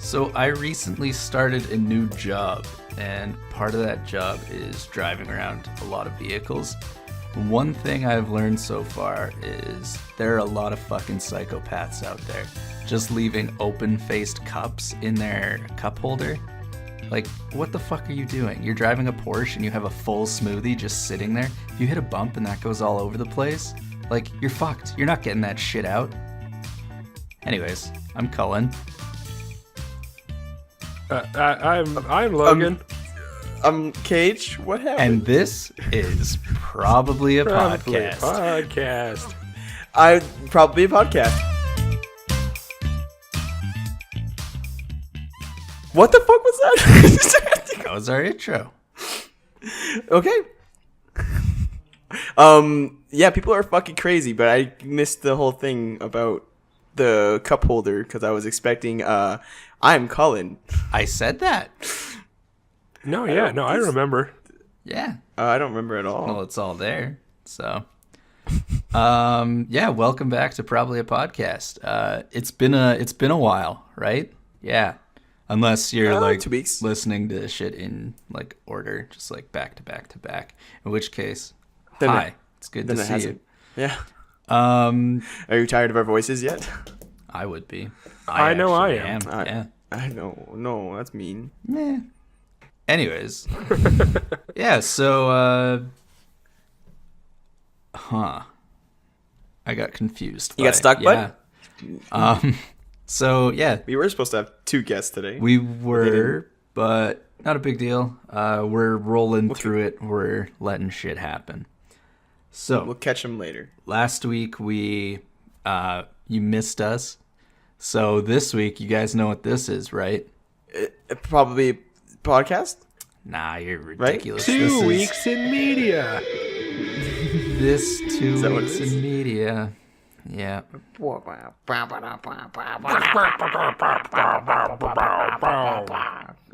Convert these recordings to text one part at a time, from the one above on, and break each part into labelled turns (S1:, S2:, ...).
S1: So I recently started a new job, and part of that job is driving around a lot of vehicles. One thing I've learned so far is there are a lot of fucking psychopaths out there just leaving open-faced cups in their cup holder. Like, what the fuck are you doing? You're driving a Porsche and you have a full smoothie just sitting there. If you hit a bump and that goes all over the place, like, you're fucked. You're not getting that shit out. Anyways, I'm Cullen.
S2: I'm Logan.
S3: I'm Cage. What happened?
S1: And this is Probably a Podcast.
S2: Podcast.
S3: Probably a podcast. What the fuck was that?
S1: That was our intro.
S3: Okay. Yeah, people are fucking crazy, but I missed the whole thing about the cup holder because I was expecting I'm Cullen.
S1: I said that.
S2: I remember.
S1: Yeah.
S3: I don't remember at all.
S1: Well, it's all there. So, yeah, welcome back to Probably a Podcast. It's been a while, right? Yeah. Unless you're like
S3: 2 weeks.
S1: listening to shit in like order, just like back to back to back. In which case,
S3: Then
S1: hi. It's good to see you.
S3: Yeah.
S1: Um,
S3: Are you tired of our voices yet?
S1: I would be.
S2: I know I
S1: actually
S2: am.
S1: Yeah.
S3: I know. No, that's mean.
S1: Meh. Anyways. Yeah, so I got confused.
S3: You got stuck,
S1: yeah.
S3: bud?
S1: So yeah,
S3: We were supposed to have 2 guests today.
S1: we were, but not a big deal. We're rolling through it. We're letting shit happen. So
S3: We'll catch them later.
S1: last week you missed us. So this week, you guys know what this is, right?
S3: Probably a podcast?
S1: Nah, you're ridiculous.
S2: 2
S1: This is-
S2: weeks in media.
S1: This 2
S3: Is that what
S1: weeks
S3: it is?
S1: in media. Yeah.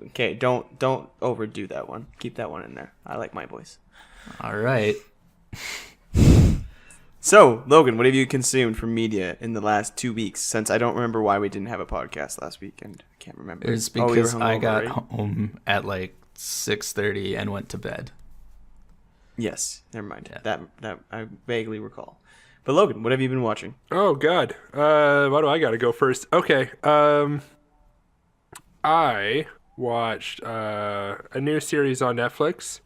S3: Okay, don't overdo that one. Keep that one in there. I like my voice.
S1: All right.
S3: So, Logan, what have you consumed from media in the last 2 weeks? Since I don't remember why we didn't have a podcast last week, and I can't remember.
S1: It's
S3: Oh, we were
S1: because I
S3: hungover,
S1: got
S3: right?
S1: home at like 6:30 and went to bed.
S3: Yes, never mind.
S1: Yeah.
S3: That I vaguely recall. But Logan, what have you been watching?
S2: Oh God. Why do I gotta go first? Okay. I watched a new series on Netflix.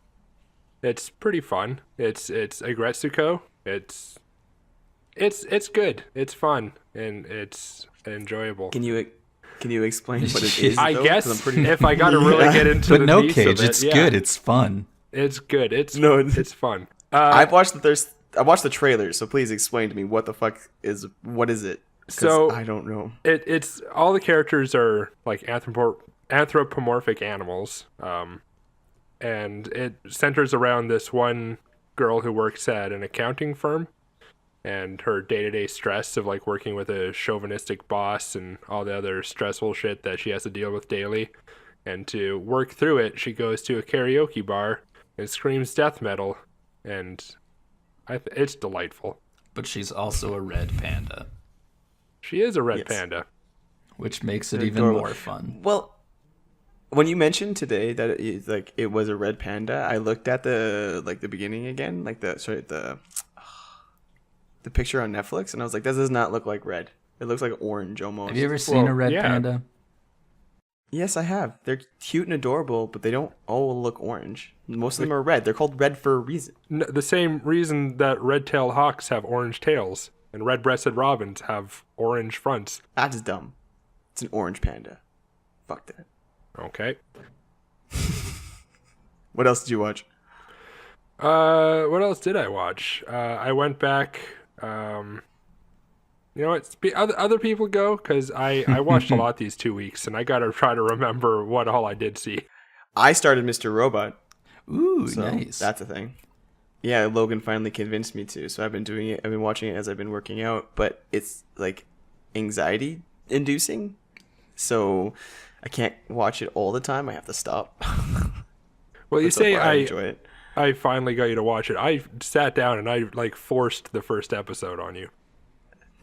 S2: It's pretty fun. It's Agretsuko. It's good. It's fun and it's enjoyable.
S3: Can you explain what it is?
S2: I
S3: though? 'Cause
S2: guess
S3: I'm pretty...
S2: if I gotta really get into
S1: But
S2: the
S1: no,
S2: meats
S1: Cage,
S2: of it,
S1: it's
S2: yeah,
S1: good. It's fun.
S2: It's good. It's
S3: it's
S2: fun.
S3: I've watched I watched the trailer, so please explain to me what the fuck is it? 'Cause
S2: So
S3: I don't know.
S2: it's all the characters are like anthropomorphic animals, and it centers around this one girl who works at an accounting firm, and her day-to-day stress of like working with a chauvinistic boss and all the other stressful shit that she has to deal with daily. And to work through it, she goes to a karaoke bar and screams death metal, and it's delightful.
S1: But she's also a red panda,
S2: She is a red
S3: Yes.
S2: panda.
S1: which makes it
S3: They're
S1: even
S3: adorable.
S1: more fun.
S3: Well, when you mentioned today that it was a red panda, I looked at the beginning again, the picture on Netflix, and I was like, that does not look like red. It looks like orange almost.
S1: Have you ever seen a red
S2: yeah.
S1: panda?
S3: Yes, I have. They're cute and adorable, but they don't all look orange. Most of them are red. They're called red for a reason.
S2: The same reason that red-tailed hawks have orange tails and red-breasted robins have orange fronts.
S3: That's dumb. It's an orange panda. Fuck that.
S2: Okay.
S3: What else did you watch?
S2: What else did I watch? I went back. You know what? Other people go, because I watched a lot these 2 weeks, and I gotta try to remember what all I did see.
S3: I started Mr. Robot.
S1: Ooh,
S3: So
S1: nice.
S3: that's a thing. Yeah, Logan finally convinced me to, so I've been doing it. I've been watching it as I've been working out, but it's like anxiety inducing, so I can't watch it all the time. I have to stop.
S2: Well, you
S3: But so
S2: say
S3: far, I enjoy it.
S2: I finally got you to watch it. I sat down and I like forced the first episode on you.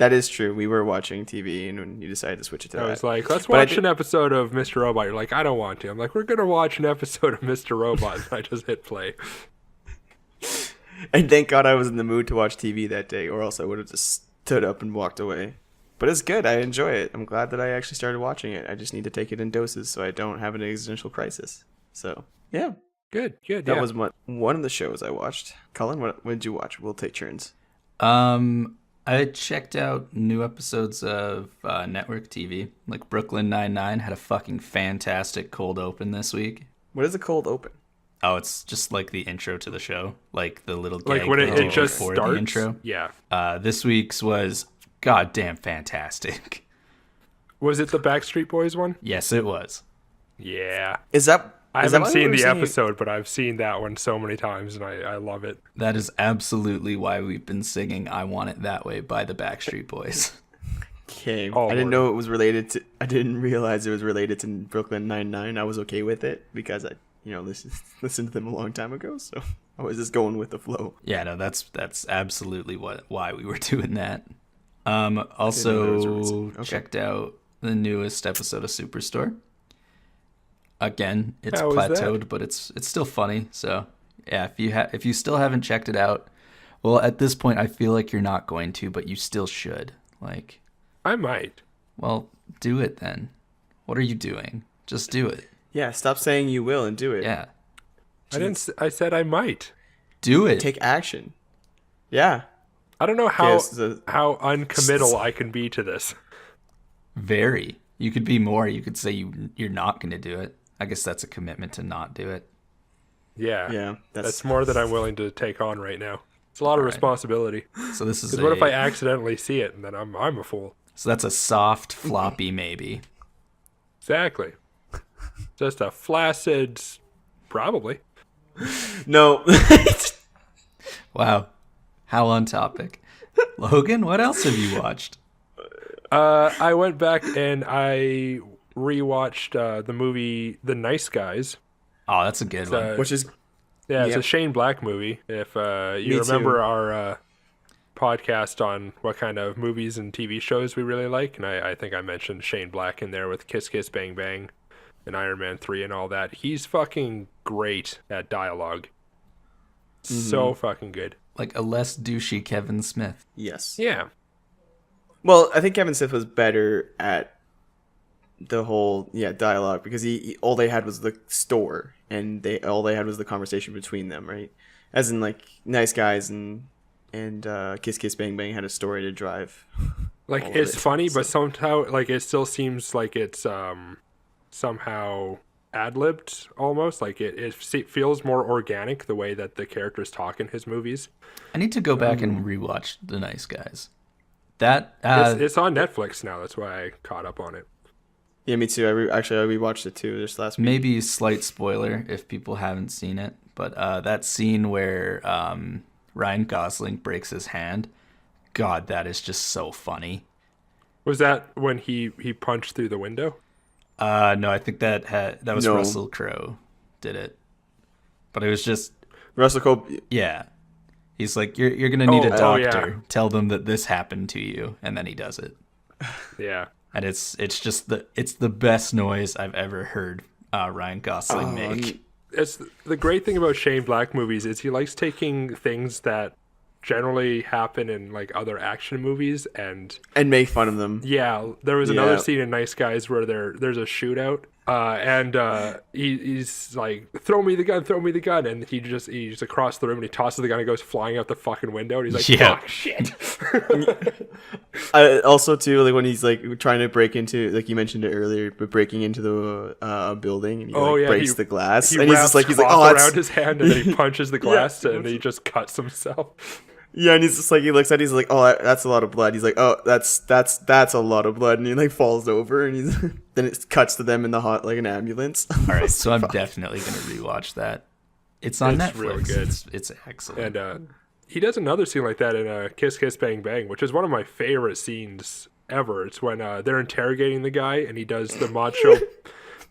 S3: That is true. We were watching TV, and when you decided to switch it to
S2: I
S3: that,
S2: was like, let's
S3: But I
S2: watch
S3: did-
S2: an episode of Mr. Robot. You're like, I don't want to. I'm like, we're going to watch an episode of Mr. Robot. And I just hit play.
S3: and thank God I was in the mood to watch TV that day, or else I would have just stood up and walked away. But it's good. I enjoy it. I'm glad that I actually started watching it. I just need to take it in doses so I don't have an existential crisis. So yeah,
S2: Good.
S3: that
S2: Yeah.
S3: was one of the shows I watched. Colin, what did you watch? We'll take turns.
S1: I checked out new episodes of network TV. Like Brooklyn Nine-Nine had a fucking fantastic cold open this week.
S3: What is a cold open?
S1: Oh, it's just like the intro to the show, like the little
S2: Like
S1: gag
S2: when
S1: they
S2: it
S1: do
S2: just
S1: before
S2: starts.
S1: the intro.
S2: Yeah.
S1: This week's was goddamn fantastic.
S2: Was it the Backstreet Boys one?
S1: Yes, it was.
S2: Yeah.
S3: Is that?
S2: I
S3: is that
S2: haven't
S3: why we
S2: seen
S3: were
S2: the
S3: saying-
S2: episode, but I've seen that one so many times, and I love it.
S1: That is absolutely why we've been singing "I Want It That Way" by the Backstreet Boys.
S3: Okay,
S2: Oh,
S3: I didn't
S2: Lord.
S3: know it was related to. I didn't realize it was related to Brooklyn Nine-Nine. I was okay with it because I, listened to them a long time ago. So I was just going with the flow.
S1: Yeah, no, that's absolutely why we were doing that.
S3: know there was a
S1: Also
S3: reason. Okay.
S1: checked out the newest episode of Superstore. Again, it's
S2: How was that?
S1: plateaued, but it's still funny. So yeah, if you still haven't checked it out, well, at this point, I feel like you're not going to, but you still should. Like,
S2: I might.
S1: well, do it then. What are you doing? Just do it.
S3: Yeah, stop saying you will and do it.
S1: Yeah,
S2: I said I might.
S1: do it.
S3: Take action. Yeah.
S2: I don't know how
S3: Yes,
S2: how uncommittal I can be to this.
S1: Very. You could be more. You could say you're not going to do it. I guess that's a commitment to not do it.
S2: Yeah.
S3: Yeah.
S2: That's more than I'm willing to take on right now. It's a lot of responsibility.
S1: So this is
S2: Because what if I accidentally see it and then I'm a fool?
S1: So that's a soft floppy maybe.
S2: Exactly. Just a flaccid, probably.
S3: no.
S1: Wow. How on topic. Logan, what else have you watched?
S2: I went back and I rewatched the movie The Nice Guys.
S1: Oh, that's a good one.
S3: Which is
S2: Yeah, it's a
S3: Yep.
S2: Shane Black movie. If you
S3: Me
S2: remember
S3: too.
S2: our podcast on what kind of movies and TV shows we really like, and I think I mentioned Shane Black in there with Kiss Kiss Bang Bang and Iron Man 3 and all that. He's fucking great at dialogue. So fucking good.
S1: Like a less douchey Kevin Smith.
S3: yes.
S2: Yeah.
S3: Well, I think Kevin Smith was better at the whole dialogue because he all they had was the store and all they had was the conversation between them, right? As in like Nice Guys and Kiss Kiss Bang Bang had a story to drive.
S2: Like
S3: all of
S2: it's
S3: it,
S2: funny,
S3: so-
S2: but somehow like it still seems like it's somehow ad-libbed almost. Like it feels more organic the way that the characters talk in his movies.
S1: I need to go back and rewatch The Nice Guys. That
S2: It's on Netflix now. That's why I caught up on it.
S3: Yeah, me too. I rewatched it too this last week.
S1: maybe a slight spoiler if people haven't seen it, but that scene where Ryan Gosling breaks his hand, God, that is just so funny.
S2: Was that when he punched through the window?
S1: No, I think that was
S3: No.
S1: Russell Crowe did it, but it was just
S3: Russell Crowe.
S1: yeah. He's like, you're gonna need a
S2: Oh,
S1: doctor.
S2: yeah.
S1: Tell them that this happened to you, and then he does it,
S2: Yeah.
S1: and it's just the best noise I've ever heard Ryan Gosling make.
S2: It's the great thing about Shane Black movies is he likes taking things that generally happen in like other action movies and
S3: And make fun of them.
S2: yeah, there was another
S3: Yeah.
S2: scene in Nice Guys where there's a shootout, and he's like, throw me the gun, and he's across the room and he tosses the gun and goes flying out the fucking window, and he's like,
S1: Yeah.
S2: fuck, shit.
S3: Also too, like when he's like trying to break into, like you mentioned it earlier, but breaking into the building and he
S2: Oh,
S3: like
S2: yeah,
S3: breaks
S2: he-
S3: the glass,
S2: He
S3: and he's
S2: wraps
S3: just like
S2: cloth
S3: oh,
S2: around
S3: that's
S2: his hand, and then he punches the glass,
S3: Yeah.
S2: and he just cuts himself.
S3: yeah, and he's just like he looks at it, he's like oh that's a lot of blood. He's like oh that's a lot of blood, and he like falls over, and he's then it cuts to them in the hot like an ambulance.
S1: All right, so I'm definitely gonna rewatch that. It's on
S2: It's
S1: Netflix.
S2: really good.
S1: It's excellent.
S2: And he does another scene like that in Kiss Kiss Bang Bang, which is one of my favorite scenes ever. It's when they're interrogating the guy and he does the macho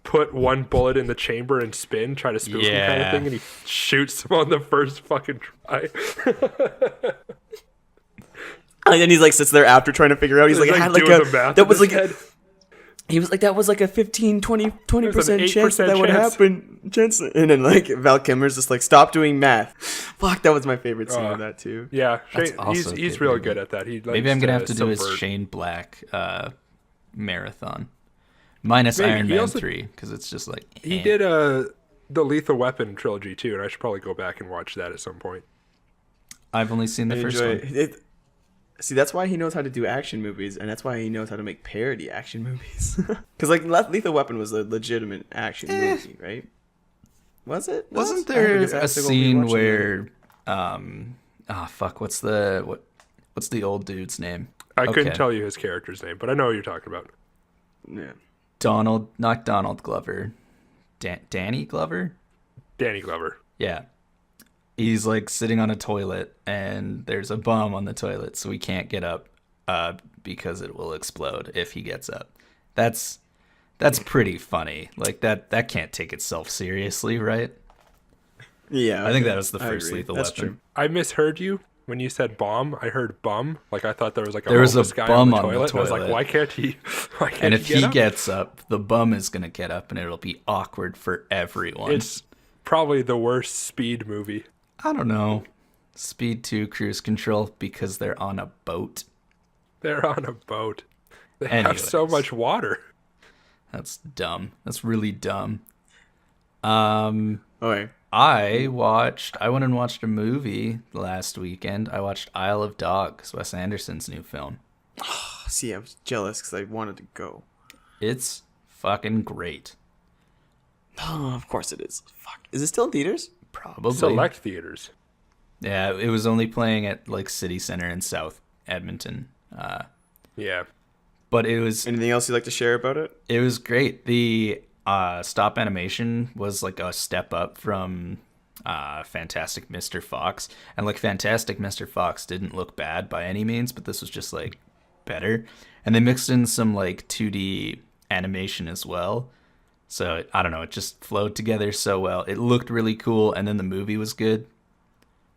S2: put one bullet in the chamber and try to spin some kind of
S1: Yeah.
S2: thing, and he shoots him on the first fucking try.
S3: And then he's like sits there after trying to figure out. He's like, I had like
S2: doing the math
S3: that
S2: in
S3: was
S2: his
S3: like
S2: head.
S3: he was like that was like a 15, 20%
S2: There's an
S3: chance that
S2: 8%
S3: would
S2: chance.
S3: happen. Chance. And then like Val Kilmer's just like, stop doing math. Fuck, that was my favorite scene of that too.
S2: Yeah,
S1: That's
S2: Shane,
S1: also
S2: he's
S1: good
S2: real
S1: movie.
S2: good at that. He
S1: Maybe I'm
S2: likes
S1: gonna have to do his
S2: subvert.
S1: Shane Black marathon, minus
S2: Maybe.
S1: Iron
S2: He
S1: Man
S2: also-
S1: 3, because it's just like
S2: He
S1: eh.
S2: did the Lethal Weapon trilogy too, and I should probably go back and watch that at some point.
S1: I've only seen the
S3: I
S1: first
S3: enjoy
S1: one.
S3: it. See, that's why he knows how to do action movies, and that's why he knows how to make parody action movies. Because like Lethal Weapon was a legitimate action movie, right? Was it?
S1: Wasn't
S3: I
S1: there
S3: guess I
S1: a
S3: have to go
S1: scene
S3: rewatch it.
S1: where fuck, what's the old dude's name?
S2: I couldn't
S1: Okay.
S2: tell you his character's name, but I know what you're talking about.
S3: Yeah.
S1: Not Donald Glover. Danny Glover?
S2: Danny Glover.
S1: Yeah. He's like sitting on a toilet and there's a bomb on the toilet, so he can't get up because it will explode if he gets up. That's pretty funny. Like that can't take itself seriously, right?
S3: Yeah.
S1: I think
S3: okay.
S1: that was the
S3: I
S1: first
S3: agree.
S1: Lethal
S3: That's
S1: Weapon.
S3: true.
S2: I misheard you when you said bomb. I heard bum. Like I thought there was like a
S1: There was a
S2: homeless guy
S1: bum
S2: on
S1: on
S2: the
S1: the
S2: toilet. And I was like,
S1: toilet.
S2: why can't he? Why can't
S1: And if
S2: get
S1: he
S2: up?
S1: gets up, the bum is gonna get up and it'll be awkward for everyone.
S2: It's probably the worst Speed movie.
S1: I don't know. Speed 2 Cruise Control because they're on a boat.
S2: They're on a boat. They have so
S1: Anyways.
S2: much water.
S1: That's dumb. That's really dumb.
S3: Okay.
S1: I went and watched a movie last weekend. I watched Isle of Dogs, Wes Anderson's new film.
S3: See, I was jealous because I wanted to go.
S1: It's fucking great.
S3: Oh, of course it is. Fuck. Is it still in theaters?
S1: Probably.
S2: Select theaters.
S1: Yeah, it was only playing at like City Center in South Edmonton.
S2: Yeah.
S1: But it was
S3: Anything else you'd like to share about it?
S1: great. The stop animation was like a step up from Fantastic Mr. Fox. And like Fantastic Mr. Fox didn't look bad by any means, but this was just like better. And they mixed in some like 2D animation as well. So I don't know, it just flowed together so well. It looked really cool, and then the movie was good.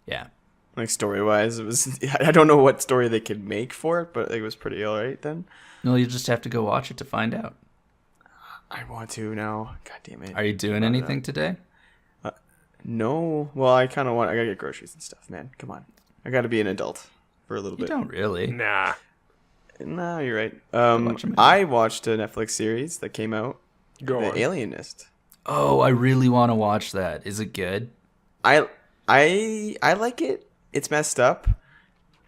S1: Yeah.
S3: Like story-wise, it was. I don't know what story they could make for it, but it was pretty alright then.
S1: No, you just have to go watch it to find out.
S3: I want to now. God damn it.
S1: Are you doing anything today?
S3: No. Well, I kind of want. I gotta get groceries and stuff, man. Come on. I gotta be an adult for a little
S1: You
S3: bit.
S1: don't really.
S2: Nah.
S3: No, you're right.
S1: watch a movie.
S3: I watched a Netflix series that came out,
S2: Go
S3: The
S2: on.
S3: Alienist.
S1: Oh, I really want to watch that. Is it good?
S3: I like it. It's messed up.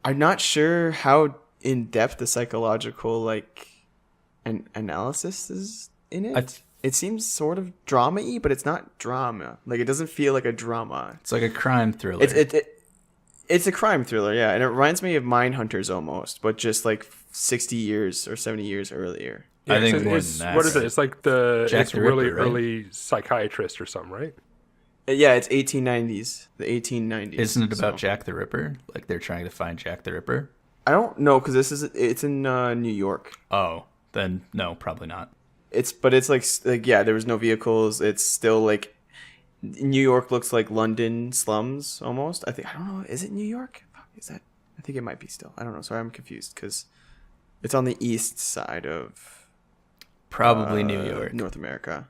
S3: I'm not sure how in depth the psychological like an analysis is in it. It seems sort of drama-y, but it's not drama. Like it doesn't feel like a drama.
S1: It's like a crime thriller.
S3: It's a crime thriller, yeah, and it reminds me of Mindhunters almost, but just like 60 years or 70 years earlier.
S1: I think
S2: it's,
S1: more
S2: it's-
S1: than that.
S2: what is it? It's like
S1: Jack
S2: it's
S1: the
S2: really
S1: Ripper, right?
S2: early psychiatrist or something, right?
S3: Yeah, it's 1890s, the 1890s.
S1: Isn't it about
S3: so.
S1: Jack the Ripper? Like they're trying to find Jack the Ripper?
S3: I don't know because it's in New York.
S1: Oh, then no, probably not.
S3: It's like yeah, there was no vehicles. It's still like New York looks like London slums almost. I don't know. Is it New York? Is that? I think it might be still. I don't know. Sorry, I'm confused because it's on the east side of
S1: Probably New York.
S3: North America.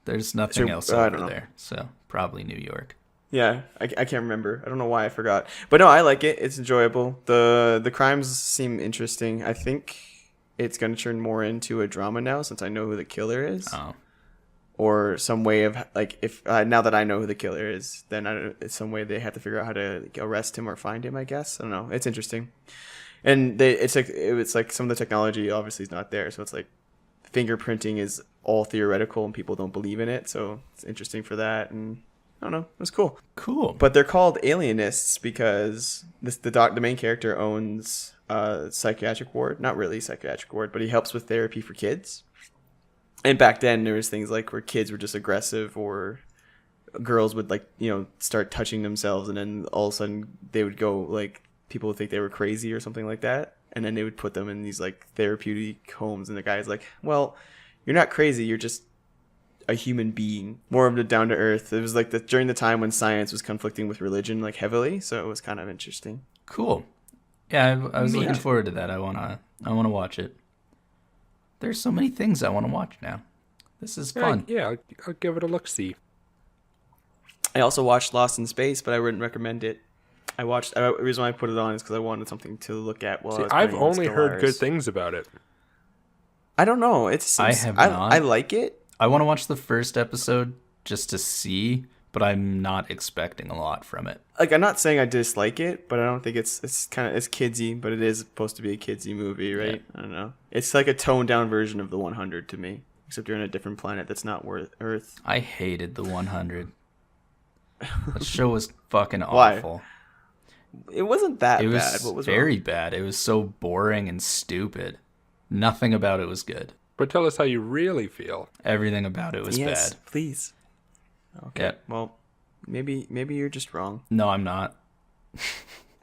S1: There's nothing
S3: So,
S1: else
S3: I
S1: over
S3: don't know.
S1: there, so probably New York.
S3: Yeah, I can't remember. I don't know why I forgot. But no, I like it. It's enjoyable. The crimes seem interesting. I think it's going to turn more into a drama now since I know who the killer is.
S1: Oh,
S3: Or some way of like if now that I know who the killer is, then it's some way they have to figure out how to like, arrest him or find him. I guess I don't know. It's interesting, and it's like some of the technology obviously is not there, so it's like fingerprinting is all theoretical and people don't believe in it. So it's interesting for that, and I don't know. It was cool.
S1: cool.
S3: But they're called alienists because the main character owns a psychiatric ward, not really psychiatric ward, but he helps with therapy for kids. And back then there was things like where kids were just aggressive or girls would like, start touching themselves and then all of a sudden they would go like people would think they were crazy or something like that. And then they would put them in these like therapeutic homes and the guy's like, well, you're not crazy. You're just a human being, more of the down to earth. It was like during the time when science was conflicting with religion like heavily. So it was kind of interesting.
S1: Cool. Yeah, I was looking
S3: Yeah.
S1: forward to that. I wanna watch it. There's so many things I want to watch now. This is fun.
S2: I'll give it a look-see.
S3: I also watched Lost in Space, but I wouldn't recommend it. The reason why I put it on is because I wanted something to look at while I was
S2: I've
S3: playing with
S2: only heard good
S3: Stellaris.
S2: things about it.
S3: I don't know.
S1: I have not.
S3: I like it.
S1: I want to watch the first episode just to see, but I'm not expecting a lot from it.
S3: Like, I'm not saying I dislike it, but I don't think it's kidsy, but it is supposed to be a kidsy movie, right? I don't know. It's like a toned down version of the 100 to me, except you're on a different planet that's not Earth.
S1: I hated the 100. That show was fucking
S3: Why?
S1: awful.
S3: It wasn't that
S1: It was
S3: bad. What was
S1: very
S3: wrong?
S1: bad. It was so boring and stupid. Nothing about it was good.
S2: But tell us how you really feel.
S1: Everything about it was
S3: Yes,
S1: bad.
S3: please. Okay.
S1: Yeah.
S3: Well, maybe you're just wrong.
S1: No, I'm not.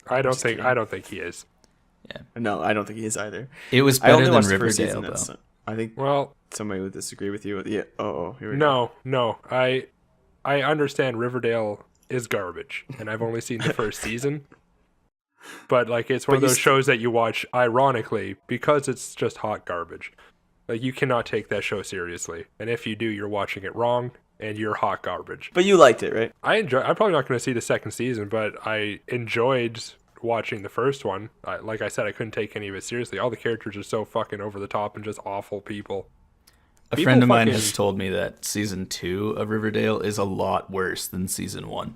S2: I don't
S3: Just
S2: think
S3: kidding.
S2: he is.
S3: No, I don't think he is either.
S1: It was
S3: I
S1: better
S3: only
S1: than
S3: watched the first
S1: Riverdale,
S3: season.
S1: though.
S3: I think
S2: Well,
S3: somebody would disagree with you. Yeah. Here we go.
S2: no. I understand Riverdale is garbage, and I've only seen the first season. But like, it's one
S3: But
S2: of
S3: you
S2: those shows that you watch ironically because it's just hot garbage. Like, you cannot take that show seriously, and if you do, you're watching it wrong, and you're hot garbage.
S3: But you liked it, right?
S2: I'm probably not going to see the second season, but I enjoyed watching the first one. Like I said, I couldn't take any of it seriously. All the characters are so fucking over the top and just awful people.
S1: A
S2: People
S1: friend of mine
S2: fucking-
S1: has told me that season 2 of Riverdale is a lot worse than season 1.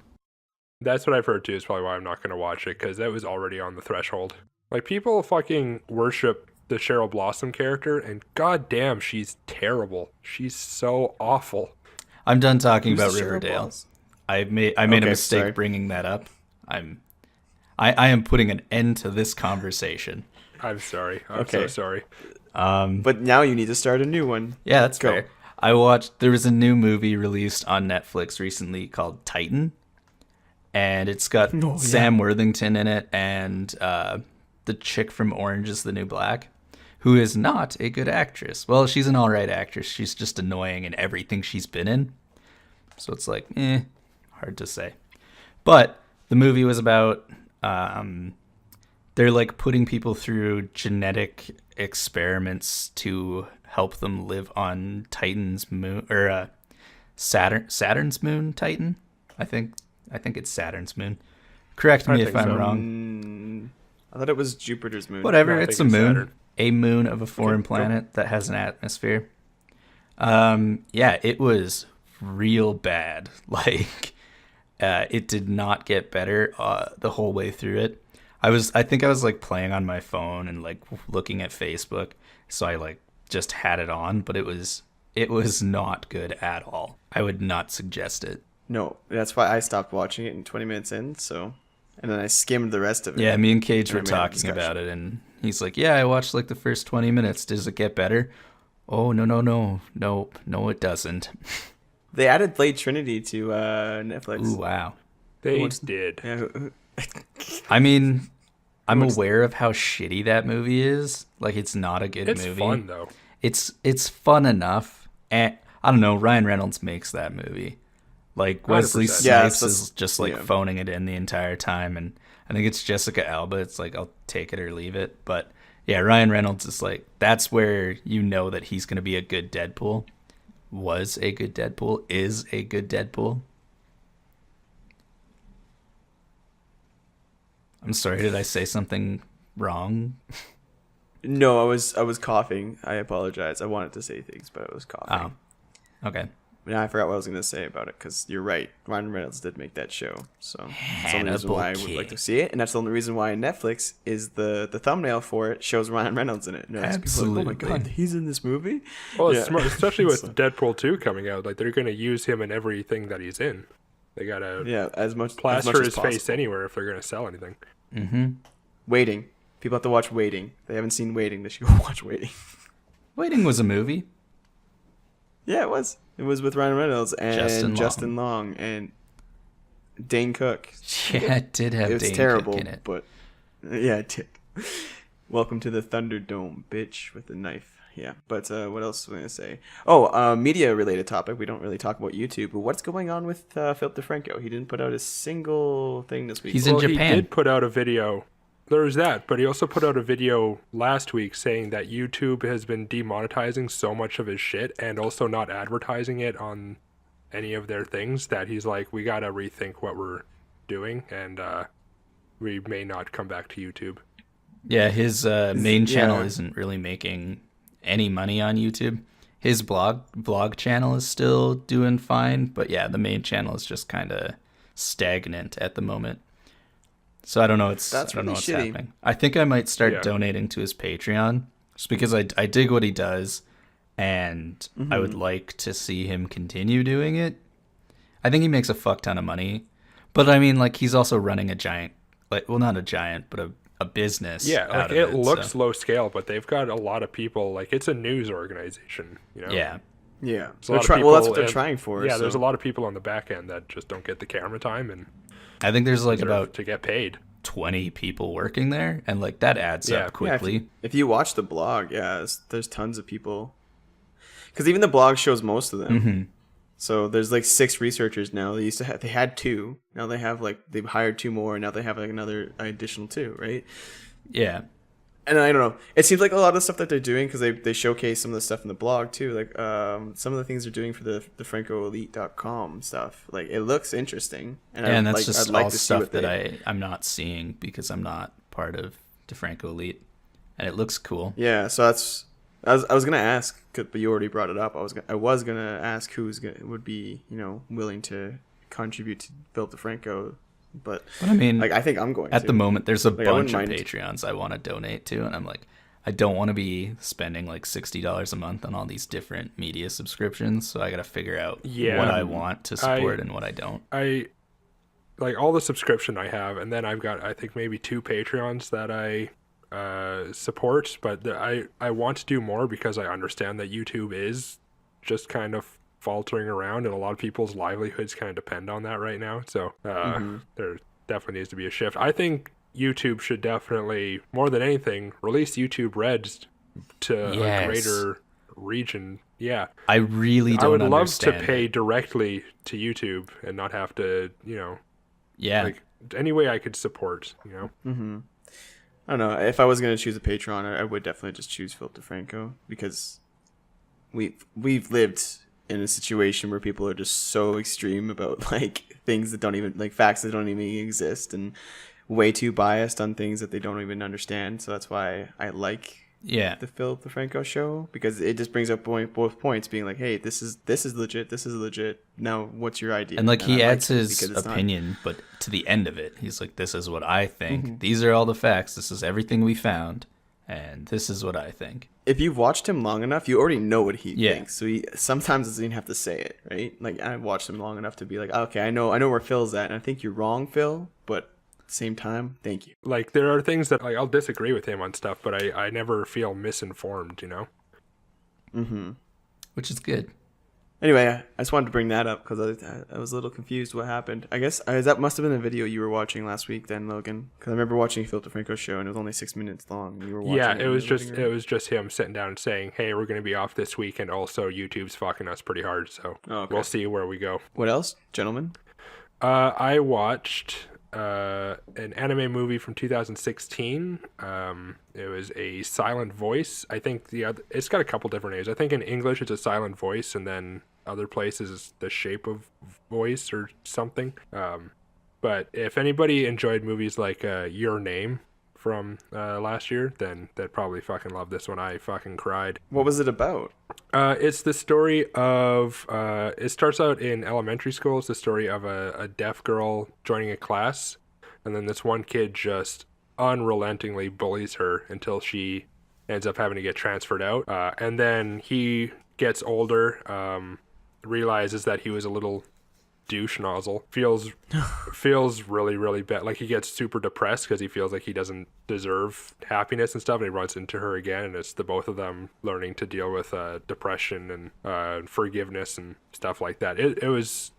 S2: That's what I've heard too, is probably why I'm not going to watch it, because that was already on the threshold. Like, people fucking worship the Cheryl Blossom character, and goddamn, she's terrible. She's so awful.
S1: I'm done talking
S3: Who's
S1: about
S3: Cheryl
S1: Riverdale.
S3: Blossom?
S1: I made a
S3: Okay,
S1: mistake
S3: sorry.
S1: bringing that up. I am putting an end to this conversation.
S2: I'm sorry. I'm so
S3: Okay.
S2: sorry.
S3: But now you need to start a new one.
S1: Yeah, that's
S3: Go.
S1: fair. There was a new movie released on Netflix recently called Titan, and it's got
S3: Oh, yeah.
S1: Sam Worthington in it and the chick from Orange is the New Black, who is not a good actress. Well, she's an alright actress. She's just annoying in everything she's been in. So it's like, hard to say. But the movie was about they're like putting people through genetic experiments to help them live on Titan's moon, or Saturn's moon. Titan, I think it's Saturn's moon. Correct me
S2: I
S1: if
S2: think
S1: I'm
S2: so.
S1: wrong.
S3: I thought it was Jupiter's moon.
S1: Whatever,
S2: No, I
S1: it's a
S2: think it's
S1: moon,
S2: Saturn.
S1: a moon of a foreign
S3: Okay, cool.
S1: planet that has an atmosphere. Yeah, it was real bad. Like, it did not get better the whole way through it. I think I was like playing on my phone and like looking at Facebook, so I like just had it on, but it was not good at all. I would not suggest it.
S3: No, that's why I stopped watching it in 20 minutes in. So, and then I skimmed the rest of it.
S1: Yeah, me and Cage
S3: And
S1: were
S3: we made a
S1: talking
S3: discussion.
S1: about it, and he's like, "Yeah, I watched like the first 20 minutes. Does it get better?" Oh, no, it doesn't.
S3: They added Blade Trinity to Netflix.
S1: Ooh, wow.
S2: They
S3: What's-
S2: did.
S3: Yeah,
S1: I mean, I'm
S2: What's-
S1: aware of how shitty that movie is. Like, it's not a good
S2: It's
S1: movie.
S2: fun, though.
S1: It's fun enough, and I don't know. Ryan Reynolds makes that movie. Like, Wesley
S2: 100%.
S3: Yeah,
S1: Snipes
S3: that's-
S1: is just like
S3: yeah.
S1: phoning it in the entire time, and I think it's Jessica Alba. It's like, I'll take it or leave it. But yeah, Ryan Reynolds is like, that's where you know that he's gonna be a good Deadpool. Was a good Deadpool. Is a good Deadpool. I'm sorry, did I say something wrong?
S3: no, I was coughing. I apologize. I wanted to say things, but I was coughing.
S1: Oh, okay.
S3: Now I forgot what I was going to say about it because you're right. Ryan Reynolds did make that show, so that's the only reason
S1: Hannibal
S3: why I would like to
S1: King.
S3: see it, and that's the only reason why Netflix is the thumbnail for it shows Ryan Reynolds in it. No, it's people are like, oh my
S1: Absolutely.
S3: god, he's in this movie.
S2: Well, it's
S3: Yeah.
S2: smart, especially with
S3: So-
S2: Deadpool 2 coming out. Like, they're going to use him in everything that he's in. They got to
S3: Yeah, as much
S2: plaster
S3: as much
S2: his
S3: as
S2: face
S3: possible.
S2: anywhere if they're going to sell anything.
S1: Mm-hmm.
S3: Waiting. People have to watch Waiting. They haven't seen Waiting. They should go watch Waiting.
S1: Waiting was a movie.
S3: Yeah, it was. It was with Ryan Reynolds and
S1: Justin
S3: Long and Dane Cook.
S1: Yeah, it did have
S3: It was
S1: Dane
S3: terrible,
S1: Cook in it.
S3: but yeah, it did. Welcome to the Thunderdome, bitch, with a knife. Yeah, but what else was I gonna say? Oh, media-related topic. We don't really talk about YouTube, but what's going on with Philip DeFranco? He didn't put out a single thing this week.
S1: He's in
S2: Well,
S1: Japan.
S2: he did put out a video there's that, but he also put out a video last week saying that YouTube has been demonetizing so much of his shit and also not advertising it on any of their things that he's like, we gotta rethink what we're doing, and we may not come back to YouTube.
S1: Yeah, his main channel
S3: yeah.
S1: isn't really making any money on YouTube. His blog channel is still doing fine, but yeah, the main channel is just kind of stagnant at the moment. So I don't know. I don't know
S3: really
S1: what's
S3: shitty.
S1: happening. I think I might start
S2: Yeah.
S1: donating to his Patreon just because I dig what he does, and I would like to see him continue doing it. I think he makes a fuck ton of money, but I mean, like, he's also running a giant, like, well, not a giant, but a business.
S2: Yeah,
S1: out
S2: like
S1: of
S2: it looks
S1: so.
S2: low scale, but they've got a lot of people. Like, it's a news organization, you know.
S1: Yeah,
S3: Yeah.
S2: There's a lot of
S3: Well, that's
S2: people
S3: what they're
S2: in-
S3: trying for.
S2: Yeah,
S3: so.
S2: there's a lot of people on the back end that just don't get the camera time and
S1: I think there's like
S2: deserve
S1: about
S2: to get paid.
S1: 20 people working there, and like that adds
S2: Yeah.
S1: up
S3: Yeah,
S1: quickly.
S3: if you watch the blog, there's tons of people. Because even the blog shows most of them.
S1: Mm-hmm.
S3: So there's like 6 researchers now. They had 2. Now they've hired 2 more. And now they have like another additional 2, right?
S1: Yeah,
S3: And I don't know. It seems like a lot of the stuff that they're doing, because they showcase some of the stuff in the blog too. Like some of the things they're doing for the FrancoElite.com stuff. Like, it looks interesting.
S1: and that's just
S3: I'd like
S1: all
S3: to see
S1: stuff
S3: what
S1: that I'm not seeing because I'm not part of DeFranco Elite, and it looks cool.
S3: Yeah, so that's I was gonna ask, but you already brought it up. I was gonna ask would be willing to contribute to Philip DeFranco, but
S1: But I mean,
S3: like I think I'm going
S1: at
S3: to.
S1: the moment, there's a
S3: Like, I
S1: bunch
S3: wouldn't
S1: of
S3: mind.
S1: Patreons I want to donate to, and I'm like, I don't want to be spending like $60 a month on all these different media subscriptions, so I got to figure out
S2: Yeah.
S1: what I want to support and what I don't.
S2: I like all the subscription I have, and then I've got, I think, maybe 2 Patreons that I support, but I want to do more because I understand that YouTube is just kind of faltering around, and a lot of people's livelihoods kind of depend on that right now. So there definitely needs to be a shift. I think YouTube should definitely, more than anything, release YouTube Reds to
S1: Yes.
S2: a greater region. Yeah,
S1: I really don't
S2: I would love
S1: understand
S2: to pay
S1: it.
S2: directly to YouTube and not have to,
S1: Yeah,
S2: like any way I could support,
S3: I don't know. If I was gonna choose a Patreon, I would definitely just choose Philip DeFranco, because we've lived in a situation where people are just so extreme about like things that don't even, like, facts that don't even exist, and way too biased on things that they don't even understand. So that's why I like
S1: yeah.
S3: the Philip DeFranco show, because it just brings up both points, being like, hey, this is legit, this is legit. Now, what's your idea?
S1: And like he
S3: I
S1: adds
S3: it
S1: his
S3: because it's not-
S1: opinion, but to the end of it, he's like, "This is what I think.
S3: Mm-hmm.
S1: These are all the facts. This is everything we found, and this is what I think."
S3: If you've watched him long enough, you already know what he
S1: Yeah.
S3: thinks. So he sometimes doesn't even have to say it, right? Like, I've watched him long enough to be like, okay, I know where Phil's at, and I think you're wrong, Phil, but at the same time, thank you.
S2: like there are things that, like, I'll disagree with him on stuff, but I never feel misinformed,
S1: Which is good.
S3: Anyway, I just wanted to bring that up because I was a little confused what happened. I guess that must have been a video you were watching last week then, Logan, because I remember watching Philip DeFranco's show, and it was only 6 minutes long. And you were watching
S2: Yeah,
S3: it
S2: it
S3: in
S2: was
S3: your
S2: just
S3: living room.
S2: him sitting down and saying, "Hey, we're going to be off this week, and also YouTube's fucking us pretty hard, so
S3: Oh, okay.
S2: we'll see where we go."
S3: What else, gentlemen?
S2: I watched an anime movie from 2016. It was a Silent Voice. I think it's got a couple different names. I think in English it's a Silent Voice, and then other places it's The Shape of Voice or something. But if anybody enjoyed movies like Your Name from last year, then they'd probably fucking love this one. I fucking cried.
S3: What was it about?
S2: It's the story of, it starts out in elementary school. It's the story of a deaf girl joining a class, and then this one kid just unrelentingly bullies her until she ends up having to get transferred out. And then he gets older, realizes that he was a little douche nozzle, feels really, really bad. Like, he gets super depressed because he feels like he doesn't deserve happiness and stuff, and he runs into her again, and it's the both of them learning to deal with depression and forgiveness and stuff like that. It was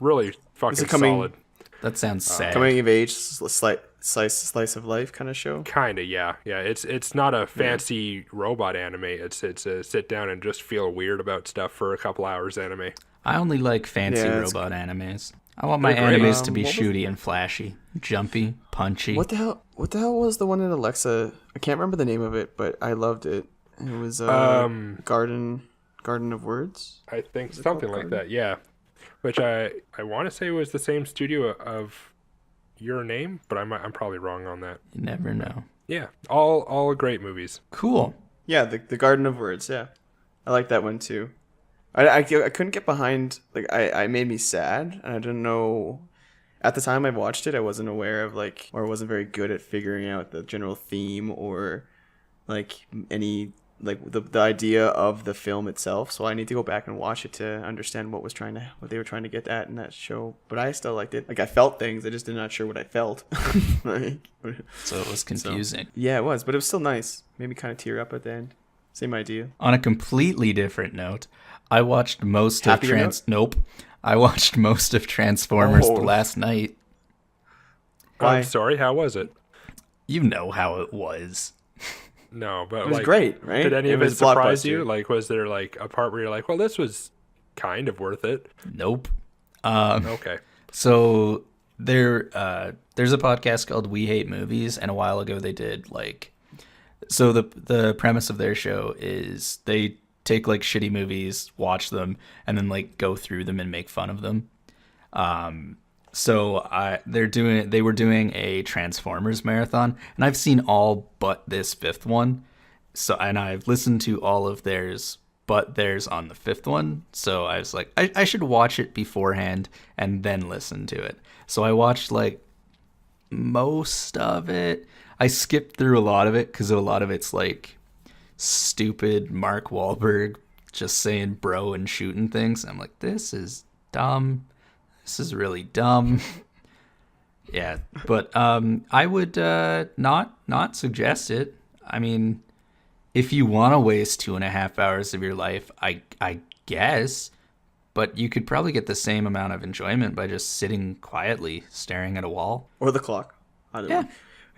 S2: really fucking solid.
S1: That sounds sad.
S3: Coming of age, slice of life kind of show.
S2: Kinda, yeah. It's not a fancy robot anime. It's a sit down and just feel weird about stuff for a couple hours anime.
S1: I only like fancy
S3: Yeah, it's-
S1: robot animes. I want my
S2: They're great.
S1: animes to be
S3: What was-
S1: shooty and flashy, jumpy, punchy.
S3: What the hell? What the hell was the one in Alexa? I can't remember the name of it, but I loved it. It was Garden of Words.
S2: I think
S3: it
S2: something
S3: called
S2: like that, yeah. Which I want to say was the same studio of Your Name, but I'm probably wrong on that.
S1: You never know.
S2: Yeah, all great movies.
S1: Cool.
S3: Yeah, the Garden of Words. Yeah, I like that one too. I couldn't get behind. Like I made me sad, and I didn't know. At the time I watched it, I wasn't aware of like, or wasn't very good at figuring out the general theme or like any like the idea of the film itself. So I need to go back and watch it to understand what they were trying to get at in that show. But I still liked it. Like I felt things, I just did not sure what I felt. Like,
S1: So it was confusing.
S3: yeah, it was, but it was still nice. Made me kind of tear up at the end. Same idea.
S1: On a completely different note, I watched most
S3: Happier
S1: of Nope. I watched most of Transformers
S3: Oh.
S1: the last night.
S3: Why?
S2: I'm sorry, how was it?
S1: You know how it was.
S2: No, but
S3: It was
S2: like,
S3: great, right?
S2: did any of it
S3: was a
S2: surprise
S3: blockbuster.
S2: you? Like, was there like a part where you're like, well, this was kind of worth it?
S1: Nope.
S2: Okay.
S1: So there's a podcast called We Hate Movies, and a while ago they did like, so the premise of their show is they take like shitty movies, watch them, and then like go through them and make fun of them. So they were doing a Transformers marathon, and I've seen all but this fifth one. So, and I've listened to all of theirs but theirs on the fifth one. So I was like, I should watch it beforehand and then listen to it. So I watched like most of it. I skipped through a lot of it because a lot of it's like stupid Mark Wahlberg just saying bro and shooting things. I'm like, this is dumb. This is really dumb. Yeah, but I would not suggest it. I mean, if you want to waste 2.5 hours of your life, I guess, but you could probably get the same amount of enjoyment by just sitting quietly staring at a wall.
S3: Or the clock. I don't
S1: Yeah.
S3: know.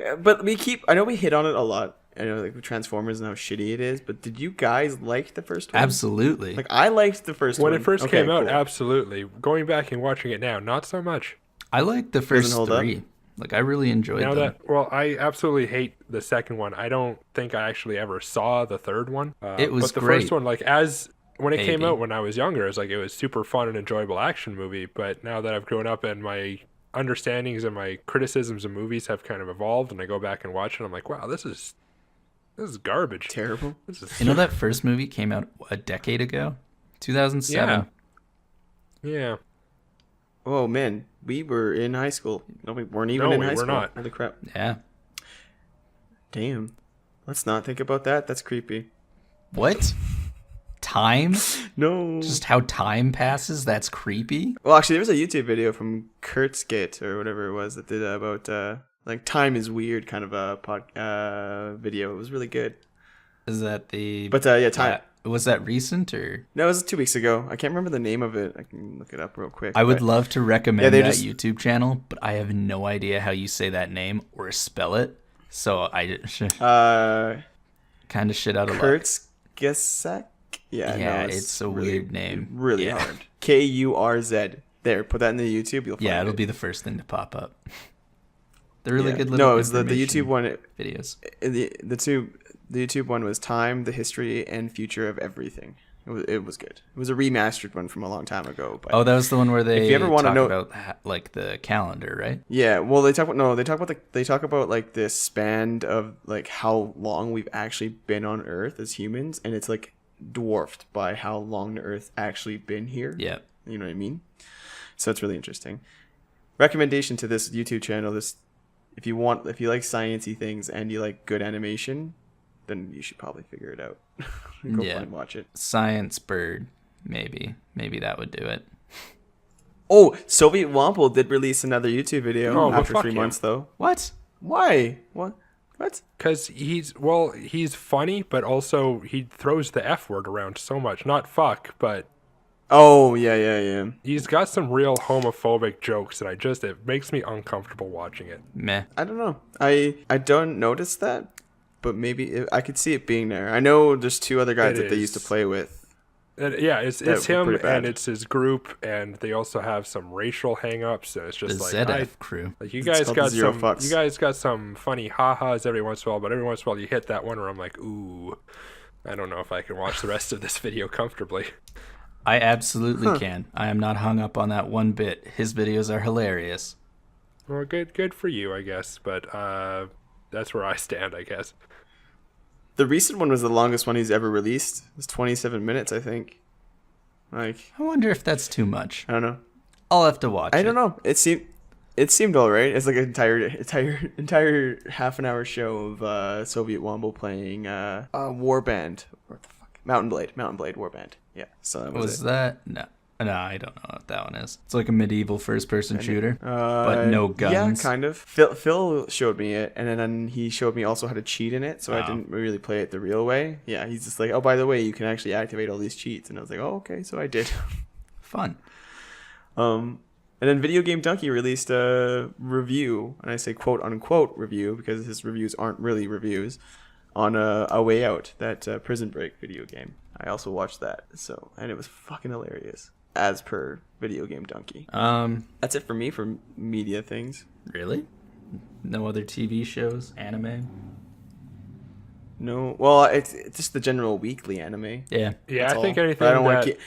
S3: Yeah, but I know we hit on it a lot. I know like with Transformers and how shitty it is, but did you guys like the first one?
S1: Absolutely.
S3: Like I liked the first one.
S2: When it first
S3: Okay,
S2: came out,
S3: cool.
S2: absolutely. Going back and watching it now, not so much.
S1: I like the first
S3: hold up?
S1: three. Like I really enjoyed
S2: Now
S1: them.
S2: I absolutely hate the second one. I don't think I actually ever saw the third one.
S1: It was
S2: but the
S1: great.
S2: first one, like when it came
S1: Maybe.
S2: out when I was younger, it was super fun and enjoyable action movie. But now that I've grown up and my understandings and my criticisms of movies have kind of evolved, and I go back and watch it, I'm like, wow, this is garbage.
S3: Terrible.
S2: This is
S1: You know that first movie came out a decade ago? 2007.
S2: yeah.
S3: Oh man, we were in high school. No, we weren't even
S2: No,
S3: in
S2: we
S3: high
S2: were
S3: school.
S2: not.
S3: Holy crap.
S1: Yeah.
S3: Damn. Let's not think about that. That's creepy.
S1: What? Time?
S3: No.
S1: Just how time passes? That's creepy.
S3: Well, actually, there was a YouTube video from Kurtzgate or whatever it was that did about like time is weird kind of a video. It was really good.
S1: Is that the?
S3: But yeah, time.
S1: Was that recent or?
S3: No, it was 2 weeks ago. I can't remember the name of it. I can look it up real quick.
S1: I would
S3: but-
S1: love to recommend
S3: Yeah, they
S1: that
S3: just-
S1: YouTube channel, but I have no idea how you say that name or spell it. So I kind of shit out of luck.
S3: Kurtzgesek. Yeah,
S1: Yeah,
S3: no,
S1: it's a
S3: really,
S1: weird name.
S3: Really
S1: Yeah.
S3: hard. Kurz. There, put that in the YouTube. You'll find
S1: Yeah, it'll
S3: it.
S1: be the first thing to pop up. They're really
S3: Yeah.
S1: good little
S3: No, it was the
S1: information
S3: YouTube one.
S1: videos.
S3: The YouTube one was time, the history, and future of everything. It was good. It was a remastered one from a long time ago. But
S1: Oh, that was the one where they
S3: If you ever wanna
S1: talk
S3: know-
S1: about like the calendar, right?
S3: yeah, well, they talk about like the span of like how long we've actually been on Earth as humans, and it's like dwarfed by how long the Earth actually been here.
S1: Yeah.
S3: You know what I mean? So it's really interesting. Recommendation to this YouTube channel: if you like sciencey things and you like good animation, then you should probably figure it out. Go
S1: Yeah.
S3: find watch it.
S1: Science Bird, maybe that would do it.
S3: Oh, Soviet Womple did release another YouTube video
S2: Oh, well,
S3: after
S2: fuck
S3: 3
S2: him.
S3: months though.
S1: What?
S3: Why? What?
S2: Because he's funny, but also he throws the F word around so much. Not fuck, but
S3: Oh, yeah.
S2: he's got some real homophobic jokes that it makes me uncomfortable watching it.
S1: Meh.
S3: I don't know. I don't notice that, but maybe I could see it being there. I know there's 2 other guys
S2: It
S3: that they used to
S2: is.
S3: play with.
S2: Yeah, it's
S3: That were
S2: him
S3: pretty bad.
S2: and it's his group, and they also have some racial hang-ups, and it's
S1: The
S2: just like
S1: ZF crew.
S2: like you
S3: It's
S2: guys
S3: called
S2: got
S3: Zero
S2: some
S3: Fucks.
S2: you guys got some funny ha-has every once in a while, but every once in a while you hit that one where I'm like, ooh, I don't know if I can watch the rest of this video comfortably.
S1: I absolutely can. I am not hung up on that one bit. His videos are hilarious.
S2: Well, good for you, I guess, but that's where I stand, I guess.
S3: The recent one was the longest one he's ever released. It's 27 minutes, I think. Like,
S1: I wonder if that's too much.
S3: I don't know.
S1: I'll have to watch
S3: I
S1: it.
S3: don't know. It seemed all right. It's like an entire half an hour show of Soviet Womble playing Warband. What the fuck? Mountain Blade Warband. Yeah. So that was
S1: Was
S3: it.
S1: that? No, I don't know what that one is. It's like a medieval first-person shooter, but no
S3: Yeah,
S1: guns.
S3: kind of. Phil showed me it, and then he showed me also how to cheat in it, so I
S1: Oh.
S3: didn't really play it the real way. Yeah, he's just like, oh, by the way, you can actually activate all these cheats, and I was like, oh, okay, so I did.
S1: Fun.
S3: And then Video Game Donkey released a review, and I say quote unquote review because his reviews aren't really reviews, on A Way Out, that Prison Break video game. I also watched that, and it was fucking hilarious, as per Video Game Donkey. That's it for me for media things.
S1: Really? No other TV shows, anime?
S3: No, well, it's just the general weekly anime.
S1: Yeah.
S2: Yeah,
S3: That's
S2: I think
S3: all.
S2: anything
S3: But I don't want
S2: that
S3: to keep.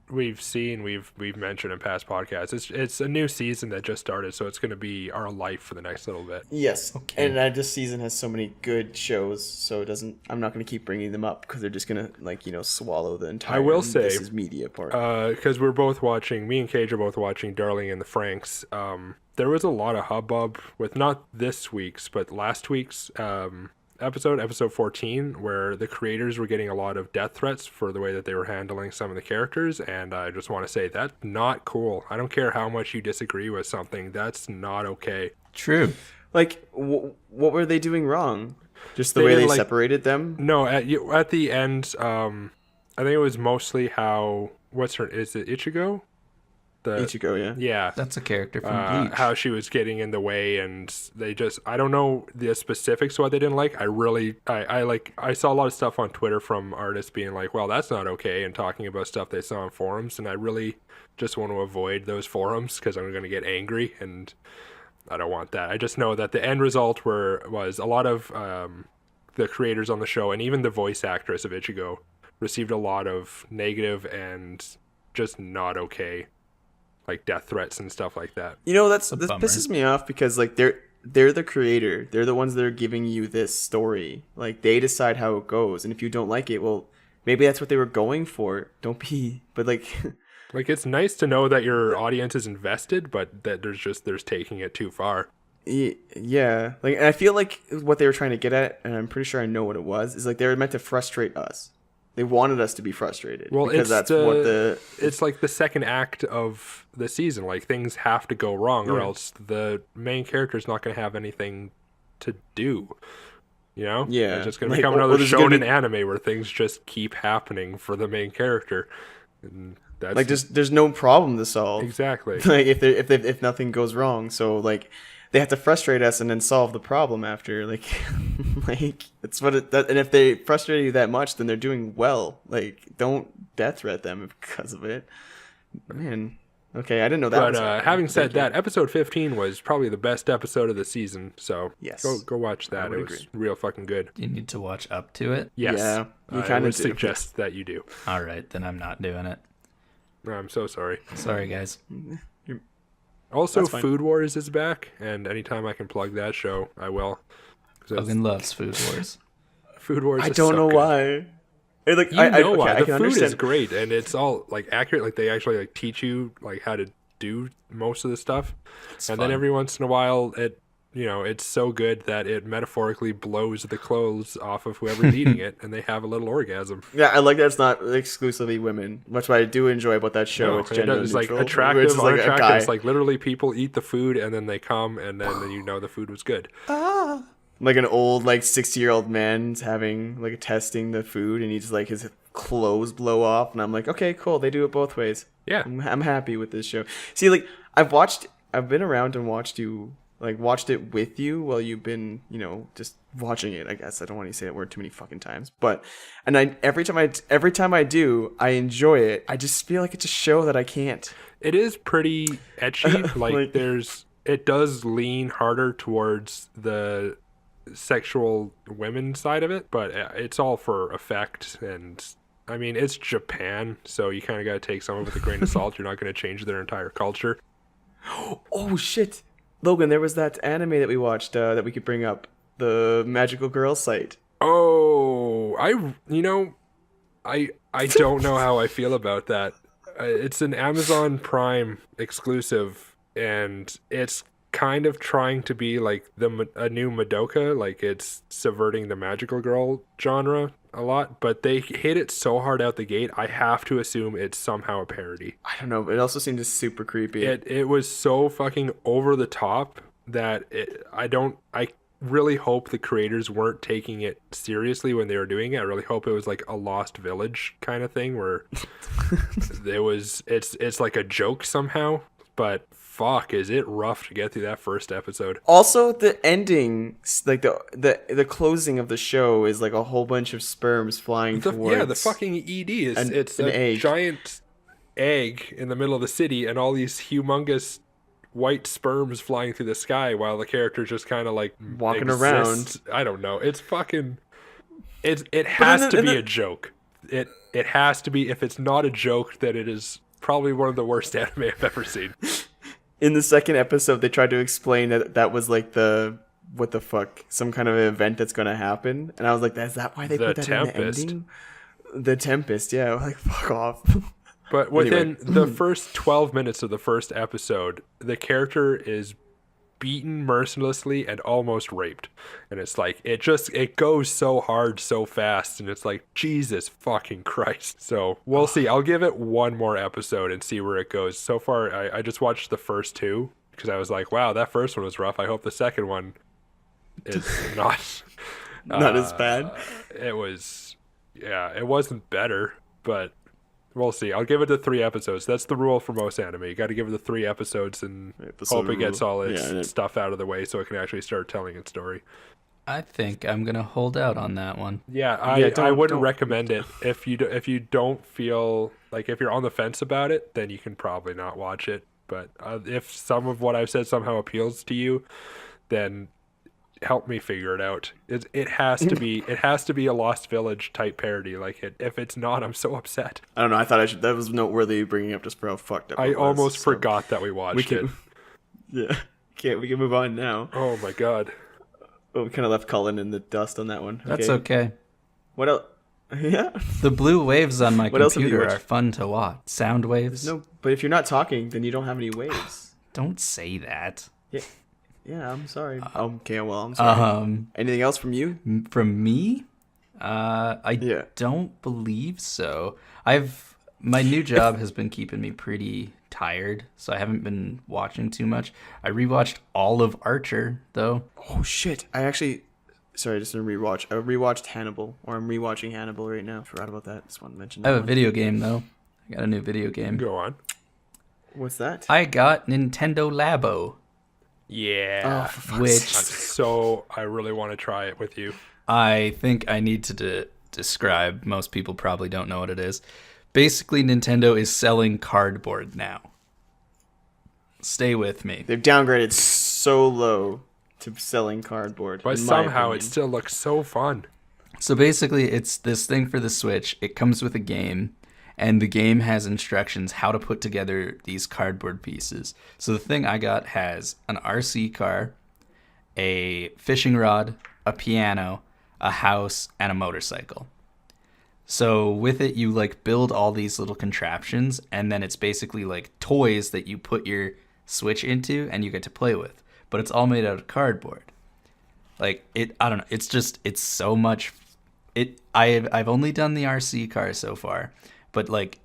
S2: we've seen, we've mentioned in past podcasts. It's a new season that just started, so it's going to be our life for the next little bit.
S3: Yes,
S1: Okay.
S3: and this season has so many good shows, so it doesn't. I'm not going to keep bringing them up because they're just going to, swallow the entire.
S2: I will say,
S3: this is media part.
S2: Because we're both watching, me and Cage are both watching Darling in the Franxx. There was a lot of hubbub with not this week's, but last week's episode 14, where the creators were getting a lot of death threats for the way that they were handling some of the characters, and I just want to say that's not cool. I don't care how much you disagree with something, that's not okay.
S1: True.
S3: Like, what were they doing wrong? Just the
S2: They
S3: way
S2: didn't,
S3: they
S2: like-
S3: separated them.
S2: No, at the end, I think it was mostly how, is it Ichigo?
S3: Ichigo, yeah.
S2: Yeah.
S1: That's a character from Bleach.
S2: How she was getting in the way, and I don't know the specifics of what they didn't like. I saw a lot of stuff on Twitter from artists being like, well, that's not okay, and talking about stuff they saw on forums, and I really just want to avoid those forums because I'm going to get angry, and I don't want that. I just know that the end result was a lot of the creators on the show, and even the voice actress of Ichigo, received a lot of negative and just not okay, like death threats and stuff like that.
S3: This
S1: bummer.
S3: pisses me off because they're the creator. They're the ones that are giving you this story. Like, they decide how it goes, and if you don't like it, well, maybe that's what they were going for. Don't be, but like,
S2: Like, it's nice to know that your audience is invested, but that there's taking it too far.
S3: yeah. Like, and I feel like what they were trying to get at, and I'm pretty sure I know what it was, is like they were meant to frustrate us. They wanted us to be frustrated.
S2: Well,
S3: because that's what the
S2: it's like the second act of the season. Like, things have to go wrong, or else the main character's not going to have anything to do. You know?
S3: Yeah.
S2: It's just going to
S3: Like,
S2: become
S3: well,
S2: another
S3: there's gonna
S2: shonen
S3: be-
S2: anime where things just keep happening for the main character. And that's
S3: like there's no problem to solve.
S2: exactly.
S3: Like, if nothing goes wrong, so like they have to frustrate us and then solve the problem after. Like, like it's what and if they frustrate you that much, then they're doing well. Like, don't death threat them because of it. Man, okay, I didn't know that.
S2: But
S3: was happening.
S2: having said
S3: Thank you.
S2: that, episode 15 was probably the best episode of the season. So
S3: Yes.
S2: go watch that.
S3: would
S2: It was
S3: agree.
S2: real fucking good.
S1: You need to watch up to it.
S2: Yes.
S3: Yeah, you
S2: I
S3: kinda
S2: would
S3: do.
S2: suggest that you do.
S1: All right, then I'm not doing it.
S2: I'm so sorry.
S1: Sorry, guys.
S2: Also,
S3: That's fine.
S2: Food Wars is back, and anytime I can plug that show, I will. 'Cause it's-
S1: Logan loves Food Wars.
S2: Food Wars.
S3: I
S2: is
S3: don't
S2: so
S3: know
S2: good.
S3: why. Like,
S2: You know why?
S3: I
S2: The
S3: can
S2: food
S3: understand.
S2: is great, and it's all like accurate. Like, they actually like teach you like how to do most of the stuff, and then
S1: fun.
S2: every once in a while, it's so good that it metaphorically blows the clothes off of whoever's eating it, and they have a little orgasm.
S3: Yeah, I like that it's not exclusively women. Much what I do enjoy about that show.
S2: No,
S3: It's gender
S2: it's like
S3: neutral,
S2: attractive,
S3: which is like a
S2: unattractive.
S3: guy.
S2: It's like literally people eat the food and then they come, and then you know the food was good.
S3: Like an old 60-year-old man's having testing the food, and he's like his clothes blow off, and I'm like, okay, cool, they do it both ways.
S2: Yeah.
S3: I'm happy with this show. See, I've been around and watched you like watched it with you while you've been, just watching it. I guess I don't want to say that word too many fucking times, but every time I do, I enjoy it. I just feel like it's a show that I can't.
S2: It is pretty etchy. Like it does lean harder towards the sexual women side of it, but it's all for effect. And I mean, it's Japan, so you kind of got to take some of it with a grain of salt. You're not going to change their entire culture.
S3: Oh shit, Logan, there was that anime that we watched that we could bring up, the Magical Girl site.
S2: Oh, I don't know how I feel about that. It's an Amazon Prime exclusive, and it's kind of trying to be like a new Madoka. Like, it's subverting the magical girl genre a lot, but they hit it so hard out the gate. I have to assume it's somehow a parody.
S3: I don't know, but it also seemed just super creepy.
S2: It was so fucking over the top that I really hope the creators weren't taking it seriously when they were doing it. I really hope it was like a Lost Village kind of thing where it's like a joke somehow, but fuck, is it rough to get through that first episode.
S3: Also, the ending, like the closing of the show is like a whole bunch of sperms flying towards.
S2: The fucking ED is it's
S3: an
S2: a
S3: egg.
S2: giant egg in the middle of the city, and all these humongous white sperms flying through the sky while the character just kind of like
S3: walking
S2: exists.
S3: around.
S2: I don't know. It's fucking. It has to be a joke. It has to be. If it's not a joke, then it is probably one of the worst anime I've ever seen.
S3: In the second episode, they tried to explain that was like what the fuck, some kind of event that's gonna happen, and I was like, is that why they put that
S2: Tempest.
S3: in the ending? The Tempest, yeah. Like, fuck off.
S2: But within the first 12 minutes of the first episode, the character is beaten mercilessly and almost raped. And it's like, it goes so hard so fast, and it's like, Jesus fucking Christ. So we'll see. I'll give it one more episode and see where it goes. So far, I just watched the first two because I was like, wow, that first one was rough. I hope the second one is
S3: not as bad.
S2: It wasn't better, but we'll see. I'll give it the 3 episodes. That's the rule for most anime. You got to give it the 3 episodes and hope it gets all its stuff out of the way so it can actually start telling its story.
S1: I think I'm gonna hold out on that one.
S2: Yeah, I wouldn't recommend it if you don't feel like, if you're on the fence about it, then you can probably not watch it. But if some of what I've said somehow appeals to you, then help me figure it out. It has to be a Lost Village type parody. Like, if it's not, I'm so upset.
S3: I don't know. I thought that was noteworthy bringing up just for how fucked up.
S2: I almost forgot that we watched it.
S3: Yeah, we can move on now.
S2: Oh my god.
S3: Oh, we kind of left Cullen in the dust on that one.
S1: That's okay.
S3: What else? Yeah.
S1: The blue waves on my
S3: What else have you
S1: computer
S3: watched?
S1: are fun to watch. Sound waves.
S3: No, but if you're not talking, then you don't have any waves.
S1: Don't say that.
S3: Yeah, I'm sorry. Okay, well, I'm sorry. Anything else from you?
S1: From me? I don't believe so. My new job has been keeping me pretty tired, so I haven't been watching too much. I rewatched all of Archer, though.
S3: Oh shit! I actually, sorry, just a rewatch. I rewatched Hannibal, or I'm rewatching Hannibal right now. Forgot about that. Just want to mention that.
S1: I have a video game though. I got a new video game.
S2: Go on.
S3: What's that?
S1: I got Nintendo Labo.
S2: Yeah.
S1: Which
S2: I really want to try it with you.
S1: I think I need to describe. Most people probably don't know what it is. Basically, Nintendo is selling cardboard now. Stay with me.
S3: They've downgraded so low to selling cardboard.
S2: But somehow it still looks so fun.
S1: So basically, it's this thing for the Switch. It comes with a game, and the game has instructions how to put together these cardboard pieces. So the thing I got has an RC car, a fishing rod, a piano, a house, and a motorcycle. So with it, you like build all these little contraptions, and then it's basically like toys that you put your Switch into and you get to play with. But it's all made out of cardboard. Like, I don't know. It's so much. I've only done the RC car so far, but like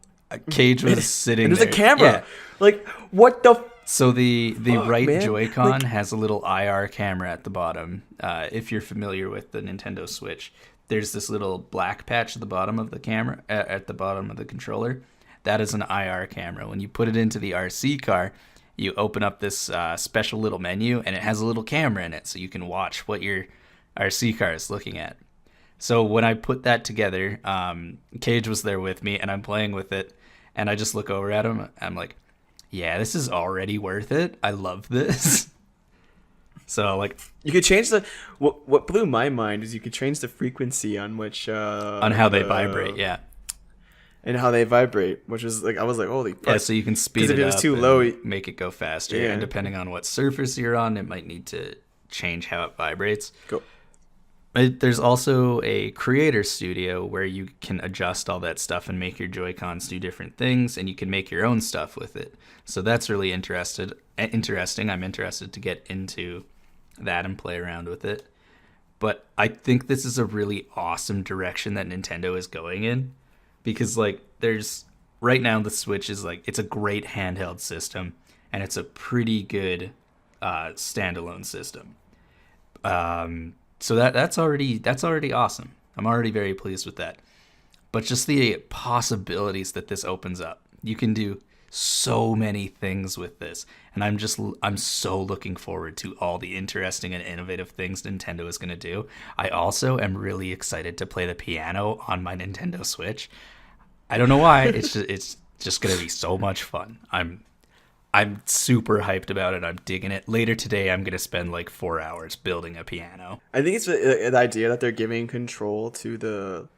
S1: Cage was sitting
S3: and there's
S1: there.
S3: a camera.
S1: Yeah.
S3: Like, what the?
S1: So the right
S3: man.
S1: Joy-Con has a little IR camera at the bottom. If you're familiar with the Nintendo Switch, there's this little black patch at the bottom of the camera, at the bottom of the controller. That is an IR camera. When you put it into the RC car, you open up this special little menu, and it has a little camera in it, so you can watch what your RC car is looking at. So when I put that together, Cage was there with me, and I'm playing with it, and I just look over at him. I'm like, yeah, this is already worth it. I love this. So like,
S3: you could change the what blew my mind is you could change the frequency on which
S1: on how they vibrate, yeah.
S3: And how they vibrate, which is like I was like, holy fuck.
S1: Yeah, so you can speed it
S3: if it was
S1: up
S3: too
S1: and
S3: low,
S1: make it go faster.
S3: Yeah.
S1: And depending on what surface you're on, it might need to change how it vibrates.
S3: Go.
S1: There's also a creator studio where you can adjust all that stuff and make your Joy-Cons do different things, and you can make your own stuff with it. So that's really interesting. I'm interested to get into that and play around with it. But I think this is a really awesome direction that Nintendo is going in, because like there's right now the Switch is like, it's a great handheld system, and it's a pretty good standalone system. So that's already awesome. I'm already very pleased with that. But just the possibilities that this opens up. You can do so many things with this, and I'm so looking forward to all the interesting and innovative things Nintendo is going to do. I also am really excited to play the piano on my Nintendo Switch. I don't know why. It's just going to be so much fun. I'm super hyped about it. I'm digging it. Later today, I'm going to spend like 4 hours building a piano.
S3: I think it's the idea that they're giving control to the,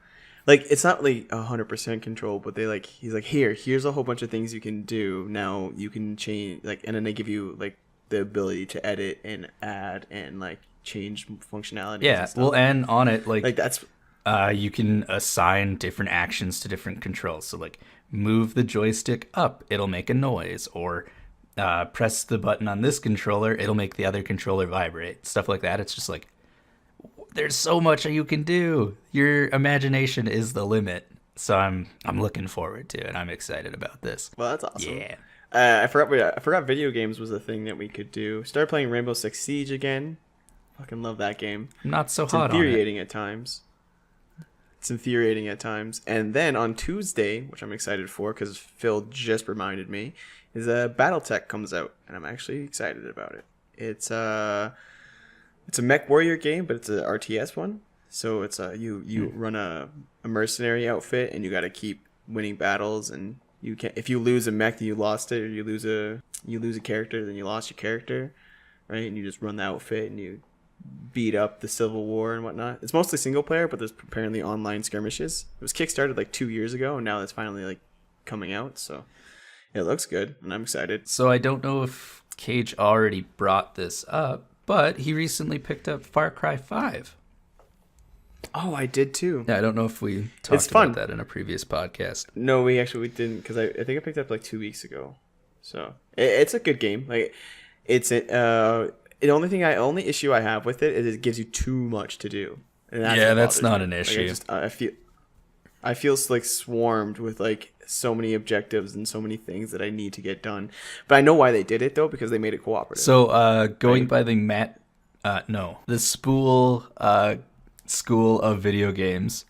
S3: like, it's not like 100% control, but he's like, here's a whole bunch of things you can do. Now you can change, like, and then they give you like the ability to edit and add and like change functionality.
S1: Yeah, well, and on it, like
S3: that's,
S1: you can assign different actions to different controls. So like, move the joystick up, it'll make a noise, or press the button on this controller, it'll make the other controller vibrate. Stuff like that. It's just like, there's so much you can do. Your imagination is the limit. So I'm looking forward to it. I'm excited about this.
S3: Well, that's awesome.
S1: Yeah.
S3: I forgot video games was a thing that we could do. Start playing Rainbow Six Siege again. Fucking love that game.
S1: I'm not so
S3: It's
S1: hot on it.
S3: infuriating at times. It's infuriating at times. And then on Tuesday, which I'm excited for because Phil just reminded me, is BattleTech comes out, and I'm actually excited about it. It's a mech warrior game, but it's a RTS one. So it's you run a mercenary outfit, and you got to keep winning battles. And you can, if you lose a mech, then you lost it, or you lose a character, then you lost your character, right? And you just run the outfit, and you beat up the Civil War and whatnot. It's mostly single player, but there's apparently online skirmishes. It was kickstarted like 2 years ago, and now it's finally like coming out. So it looks good, and I'm excited.
S1: So I don't know if Cage already brought this up, but he recently picked up Far Cry 5.
S3: Oh, I did too.
S1: Yeah, I don't know if we talked about that in a previous podcast.
S3: No, we didn't, because I think I picked it up like 2 weeks ago. So it's a good game. Like, it's the only issue I have with it is it gives you too much to do. And
S1: that's not
S3: me.
S1: an issue.
S3: Like, I feel like swarmed with like so many objectives and so many things that I need to get done. But I know why they did it though, because they made it cooperative.
S1: So going by the the Spool school of video games,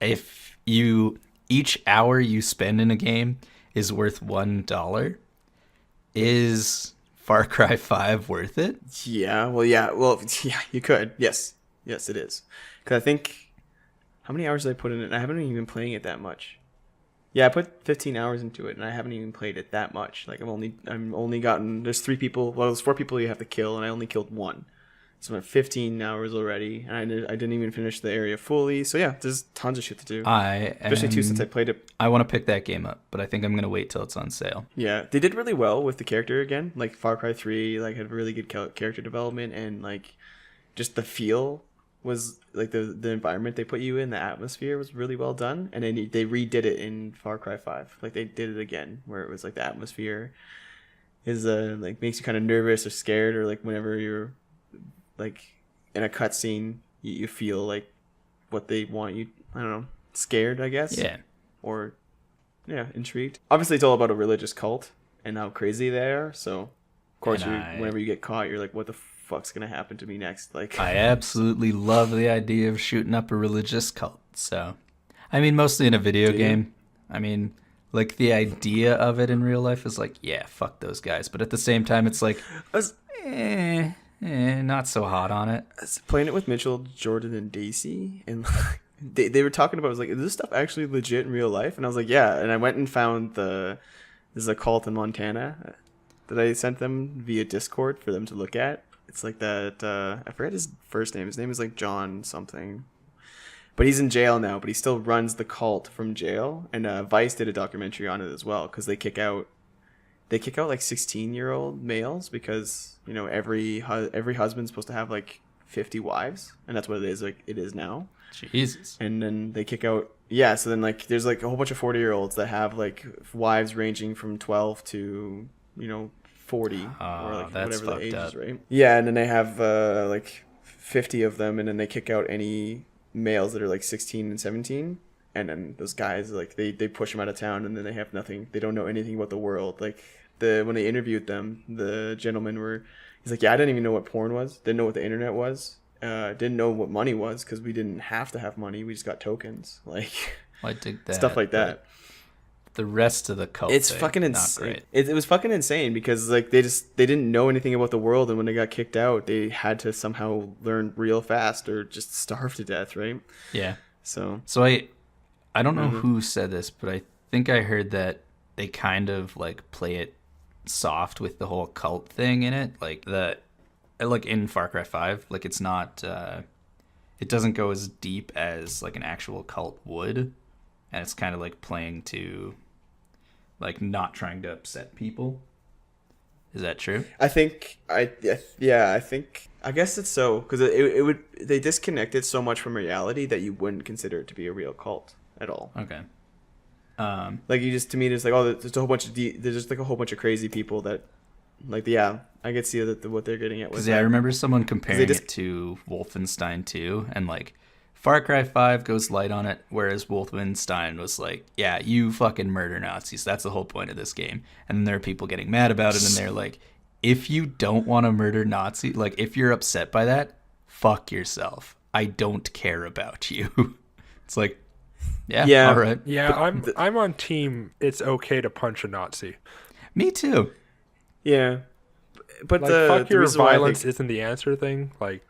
S1: if each hour you spend in a game is worth $1, is Far Cry 5 worth it?
S3: Yeah, you could. Yes, it is. Because I think, how many hours did I put in it? I haven't even been playing it that much. Yeah, I put 15 hours into it, and I haven't even played it that much. Like, I'm only gotten, there's 3 people, well, there's 4 people you have to kill, and I only killed 1. So I'm at 15 hours already, and I didn't even finish the area fully. So yeah, there's tons of shit to do. Especially too, since I played it.
S1: I want to pick that game up, but I think I'm going to wait till it's on sale.
S3: Yeah, they did really well with the character again. Like Far Cry 3, like, had really good character development, and like just the feel was like the environment they put you in, the atmosphere was really well done. And then they redid it in Far Cry 5. Like, they did it again, where it was like the atmosphere is like makes you kind of nervous or scared, or like whenever you're like in a cutscene, you feel like what they want you, I don't know, scared, I guess.
S1: Yeah.
S3: Or yeah, intrigued. Obviously, it's all about a religious cult and how crazy they are. So of course, whenever you get caught, you're like, what the fuck's gonna happen to me next? Like,
S1: I absolutely love the idea of shooting up a religious cult. So, I mean, mostly in a video game. I mean, Like the idea of it in real life is like, yeah, fuck those guys. But at the same time, it's like,
S3: I was,
S1: not so hot on it.
S3: I was playing it with Mitchell, Jordan, and Daisy, and they were talking about, I was like, is this stuff actually legit in real life? And I was like, yeah. And I went and found there's a cult in Montana that I sent them via Discord for them to look at. It's like that, I forget his first name. His name is like John something. But he's in jail now, but he still runs the cult from jail. And Vice did a documentary on it as well, because they kick out like 16-year-old males because, you know, every husband's supposed to have like 50 wives, and that's what it is, like it is now.
S1: Jesus.
S3: And then they kick out, yeah, so then like there's like a whole bunch of 40-year-olds that have like wives ranging from 12 to, you know, 40 or like
S1: that's
S3: whatever the age
S1: fucked
S3: is,
S1: up.
S3: right? Yeah, and then they have like 50 of them, and then they kick out any males that are like 16 and 17, and then those guys like they push them out of town, and then they have nothing, they don't know anything about the world. Like when they interviewed them, the gentlemen he's like, yeah, I didn't even know what porn was, didn't know what the internet was, didn't know what money was, because we didn't have to have money, we just got tokens, like
S1: I dig that,
S3: stuff like that.
S1: The rest of the cult,
S3: It's
S1: thing,
S3: fucking
S1: not
S3: insane.
S1: great.
S3: It was fucking insane because like they didn't know anything about the world, and when they got kicked out, they had to somehow learn real fast or just starve to death, right?
S1: Yeah.
S3: So
S1: I don't know who said this, but I think I heard that they kind of like play it soft with the whole cult thing in it, like in Far Cry 5, like it's not it doesn't go as deep as like an actual cult would, and it's kind of like playing to like not trying to upset people. Is that true?
S3: I think I guess it's so, because it would, they disconnected so much from reality that you wouldn't consider it to be a real cult at all.
S1: Okay.
S3: Like you just, to me, it's like, oh, there's a whole bunch of there's just like a whole bunch of crazy people that, like, yeah, I could see that what they're getting at was.
S1: Yeah, I remember someone comparing it to Wolfenstein 2, and like Far Cry 5 goes light on it, whereas Wolfenstein was like, yeah, you fucking murder Nazis. That's the whole point of this game. And then there are people getting mad about it, and they're like, if you don't want to murder Nazis, like if you're upset by that, fuck yourself. I don't care about you. It's like, yeah, all right.
S2: Yeah, I'm on team it's okay to punch a Nazi.
S1: Me too.
S3: Yeah. But
S2: like, fuck your violence isn't the answer thing. Like,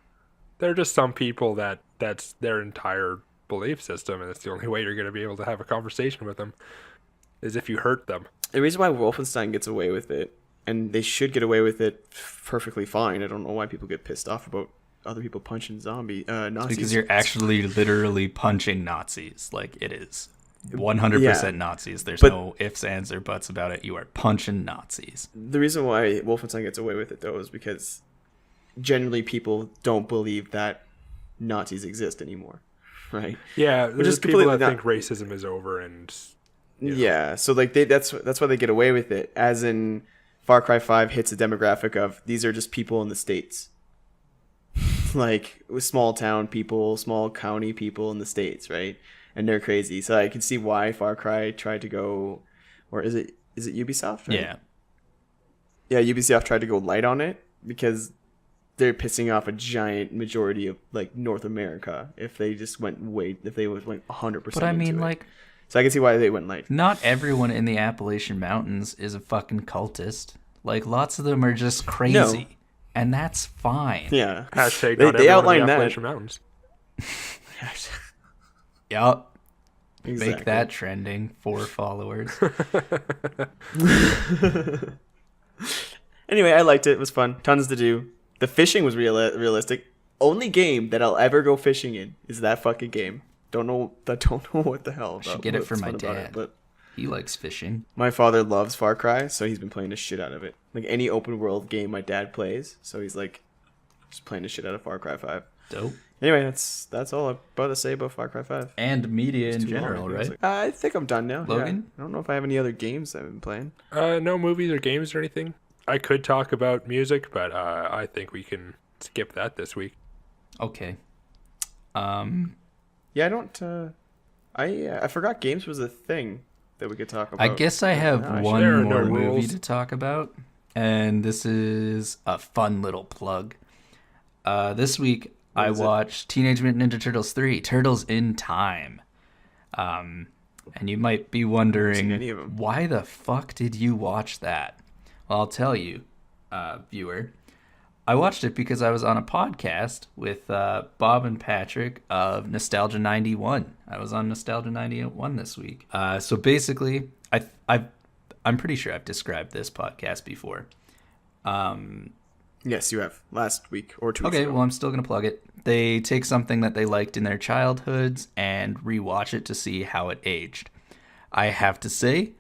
S2: there are just some people that's their entire belief system, and it's the only way you're going to be able to have a conversation with them is if you hurt them.
S3: The reason why Wolfenstein gets away with it, and they should get away with it perfectly fine, I don't know why people get pissed off about other people punching Nazis.
S1: Because you're actually literally punching Nazis. Like, it is 100% Nazis. There's no ifs, ands, or buts about it. You are punching Nazis.
S3: The reason why Wolfenstein gets away with it, though, is because generally people don't believe that Nazis exist anymore, right?
S2: Yeah,
S3: which is
S2: people
S3: completely
S2: that think racism is over, and
S3: yeah, so like that's why they get away with it. As in, Far Cry 5 hits a demographic of these are just people in the States, like with small town people, small county people in the States, right? And they're crazy. So I can see why Far Cry tried to go, or is it Ubisoft? Right? Yeah, Ubisoft tried to go light on it because they're pissing off a giant majority of like North America if they just went 100%.
S1: But I mean, like,
S3: so I can see why they went light.
S1: Not everyone in the Appalachian Mountains is a fucking cultist. Like, lots of them are just crazy, and that's fine.
S3: Yeah.
S2: Hashtag not they outline in the Appalachian Mountains.
S1: Yup.
S3: Exactly.
S1: Make that trending. 4 followers.
S3: Anyway, I liked it. It was fun. Tons to do. The fishing was realistic. Only game that I'll ever go fishing in is that fucking game. Don't know what the hell.
S1: I should get it for my dad.
S3: But
S1: he likes fishing.
S3: My father loves Far Cry, so he's been playing the shit out of it. Like any open world game my dad plays, so he's like just playing the shit out of Far Cry 5.
S1: Dope.
S3: Anyway, that's all I've got to say about Far Cry 5.
S1: And media in general, right?
S3: I think I'm done now.
S1: Logan?
S3: Yeah. I don't know if I have any other games I've been playing.
S2: No movies or games or anything. I could talk about music, but I think we can skip that this week.
S1: Okay.
S3: Yeah, I don't. I forgot games was a thing that we could talk about.
S1: I guess I have one
S2: there are
S1: more
S2: no
S1: movie
S2: rules.
S1: to talk about, and this is a fun little plug. This week I watched Teenage Mutant Ninja Turtles 3: Turtles in Time. And you might be
S3: seen
S1: wondering,
S3: any of 'em.
S1: why the fuck did you watch that? Well, I'll tell you, viewer. I watched it because I was on a podcast with Bob and Patrick of Nostalgia 91. I was on Nostalgia 91 this week. So basically, I'm pretty sure I've described this podcast before.
S3: Yes, you have last week or 2 weeks
S1: Okay,
S3: ago.
S1: well, I'm still going to plug it. They take something that they liked in their childhoods and rewatch it to see how it aged. I have to say,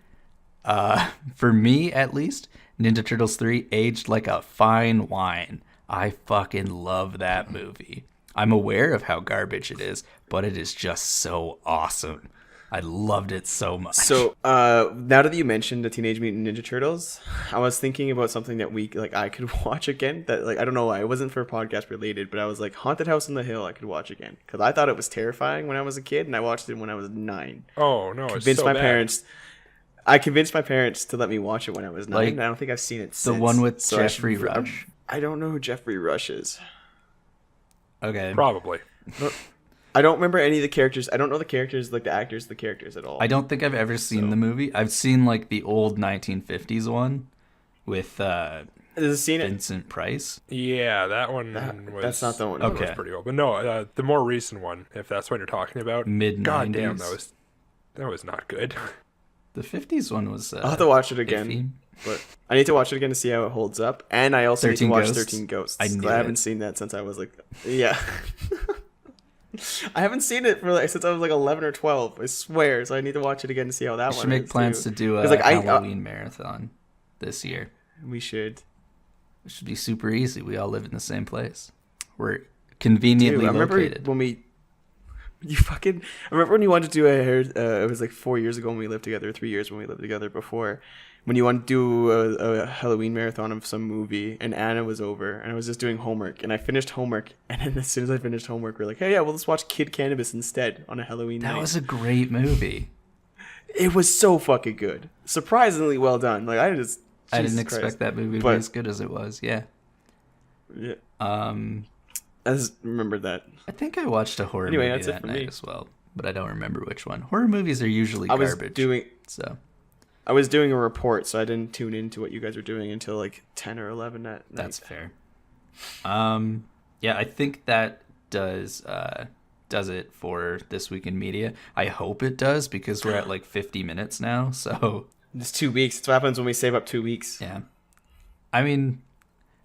S1: for me at least, Ninja Turtles 3 aged like a fine wine. I fucking love that movie. I'm aware of how garbage it is, but it is just so awesome. I loved it so much.
S3: So now that you mentioned the Teenage Mutant Ninja Turtles, I was thinking about something that I could watch again. That I don't know why it wasn't for podcast related, but I was like Haunted House on the Hill. I could watch again because I thought it was terrifying when I was a kid, and I watched it when I was 9.
S2: Oh no, it's
S3: Convinced
S2: so
S3: my
S2: bad.
S3: parents. I convinced my parents to let me watch it when I was 9.
S1: Like,
S3: and I don't think I've seen it
S1: the
S3: since.
S1: one with
S3: So I should-
S1: Jeffrey Rush.
S3: I don't know who Jeffrey Rush is.
S1: Okay.
S2: Probably.
S3: I don't remember any of the characters. I don't know the characters, like the actors, of the characters at all.
S1: I don't think I've ever seen the movie. I've seen like the old 1950s one with
S3: Has it seen it?
S1: Vincent Price.
S2: Yeah, that one was.
S3: that's not the one.
S2: That one
S1: Okay.
S2: was pretty old, but no, the more recent one, if that's what you're talking about.
S1: Mid-90s.
S2: God damn, that was not good.
S1: The 50s one was.
S3: I'll have to watch it again.
S1: iffy.
S3: But I need to watch it again to see how it holds up. And I also need to
S1: 13
S3: watch
S1: Ghosts?
S3: 13 Ghosts.
S1: I knew
S3: I haven't
S1: it.
S3: seen that since I was like, yeah. I haven't seen it for like since I was like 11 or 12. I swear. So I need to watch it again to see how that
S1: We
S3: one
S1: should make
S3: is,
S1: plans
S3: too.
S1: to do a
S3: 'Cause, like,
S1: Halloween marathon this year.
S3: We should.
S1: It should be super easy. We all live in the same place. We're conveniently
S3: Dude, I remember
S1: located.
S3: when we. I remember when you wanted to do it was like 4 years ago when we lived together, 3 years when we lived together before. When you wanted to do a Halloween marathon of some movie, and Anna was over, and I was just doing homework, and I finished homework, and then as soon as I finished homework, we're like, hey, yeah, well, let's watch Kid Cannabis instead on a Halloween
S1: That
S3: night.
S1: was a great movie.
S3: It was so fucking good. Surprisingly well done. Like, I didn't
S1: expect
S3: Christ.
S1: that movie to
S3: But-
S1: be as good as it was. Yeah.
S3: Yeah,
S1: I
S3: I just remembered that.
S1: think I watched a horror
S3: Anyway,
S1: movie
S3: that's it
S1: that
S3: for
S1: night
S3: me.
S1: as well, but I don't remember which one. Horror movies are usually
S3: I was
S1: garbage. So
S3: I was doing a report, so I didn't tune into what you guys were doing until like 10 or 11 that night.
S1: that's fair. Yeah, I think that does it for This Week in Media. I hope it does because we're at like 50 minutes now. So
S3: It's 2 weeks. That's what happens when we save up 2 weeks.
S1: yeah, I mean,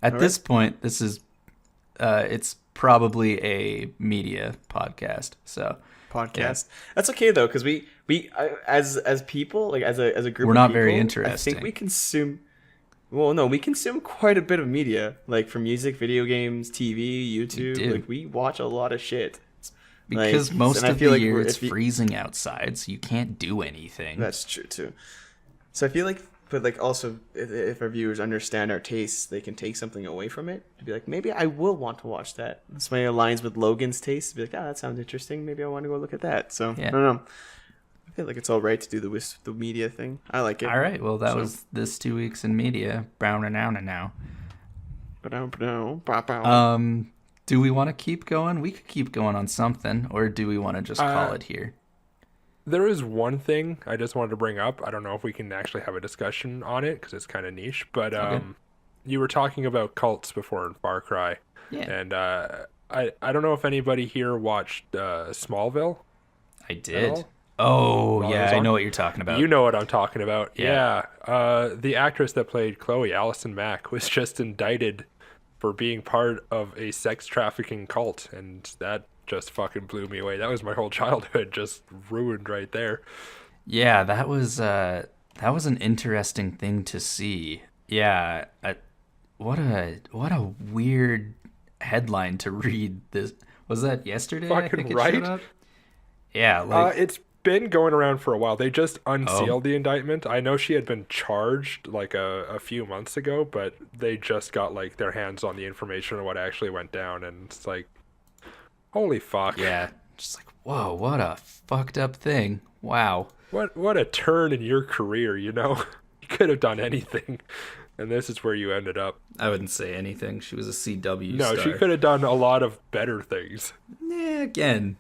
S1: at
S3: All
S1: this point, this is it's probably a media podcast. So
S3: Podcast. That's okay though, because as people, like as a group,
S1: We're
S3: of
S1: not
S3: people,
S1: very
S3: I
S1: interesting.
S3: think we consume. Well, no, we consume quite a bit of media, like from music, video games, TV, YouTube.
S1: do.
S3: Like we watch a lot of shit.
S1: because
S3: Like,
S1: most
S3: and I
S1: of
S3: feel
S1: the
S3: like
S1: year
S3: we're-
S1: it's
S3: if you-
S1: freezing outside, so you can't do anything.
S3: That's true too. So I feel like, but like also, if our viewers understand our tastes, they can take something away from it to be like, maybe I will want to watch that. This may aligns with Logan's taste. Be like, that sounds interesting. Maybe I want to go look at that. So
S1: Yeah.
S3: I don't know. I feel like it's all right to do the media thing. I like it.
S1: All right, well, that
S3: So-
S1: was this 2 weeks in media. Brown and out and now. Do we want to keep going? We could keep going on something, or do we want to just call it here?
S2: There is one thing I just wanted to bring up. I don't know if we can actually have a discussion on it because it's kind of niche. But you were talking about cults before in Far Cry,
S1: Yeah,
S2: and I don't know if anybody here watched Smallville.
S1: I did.
S2: all?
S1: Oh,
S2: While it
S1: yeah,
S2: was
S1: I
S2: on?
S1: know what you're talking about.
S2: You know what I'm talking about.
S1: Yeah.
S2: Yeah. The actress that played Chloe, Allison Mack, was just indicted for being part of a sex trafficking cult, and that just fucking blew me away. That was my whole childhood just ruined right there.
S1: Yeah, that was an interesting thing to see. Yeah, what a weird headline to read. This was that yesterday. I
S2: Fucking
S1: think it
S2: right?
S1: showed up? Yeah, like
S2: It's been going around for a while. They just unsealed the indictment. I know she had been charged like a few months ago, but they just got like their hands on the information of what actually went down, and it's like, holy fuck.
S1: yeah, just like whoa, what a fucked up thing. Wow.
S2: What a turn in your career, you know? You could have done anything, and this is where you ended up.
S1: I wouldn't say anything. She was a CW
S2: No,
S1: star.
S2: she could have done a lot of better things.
S1: Again,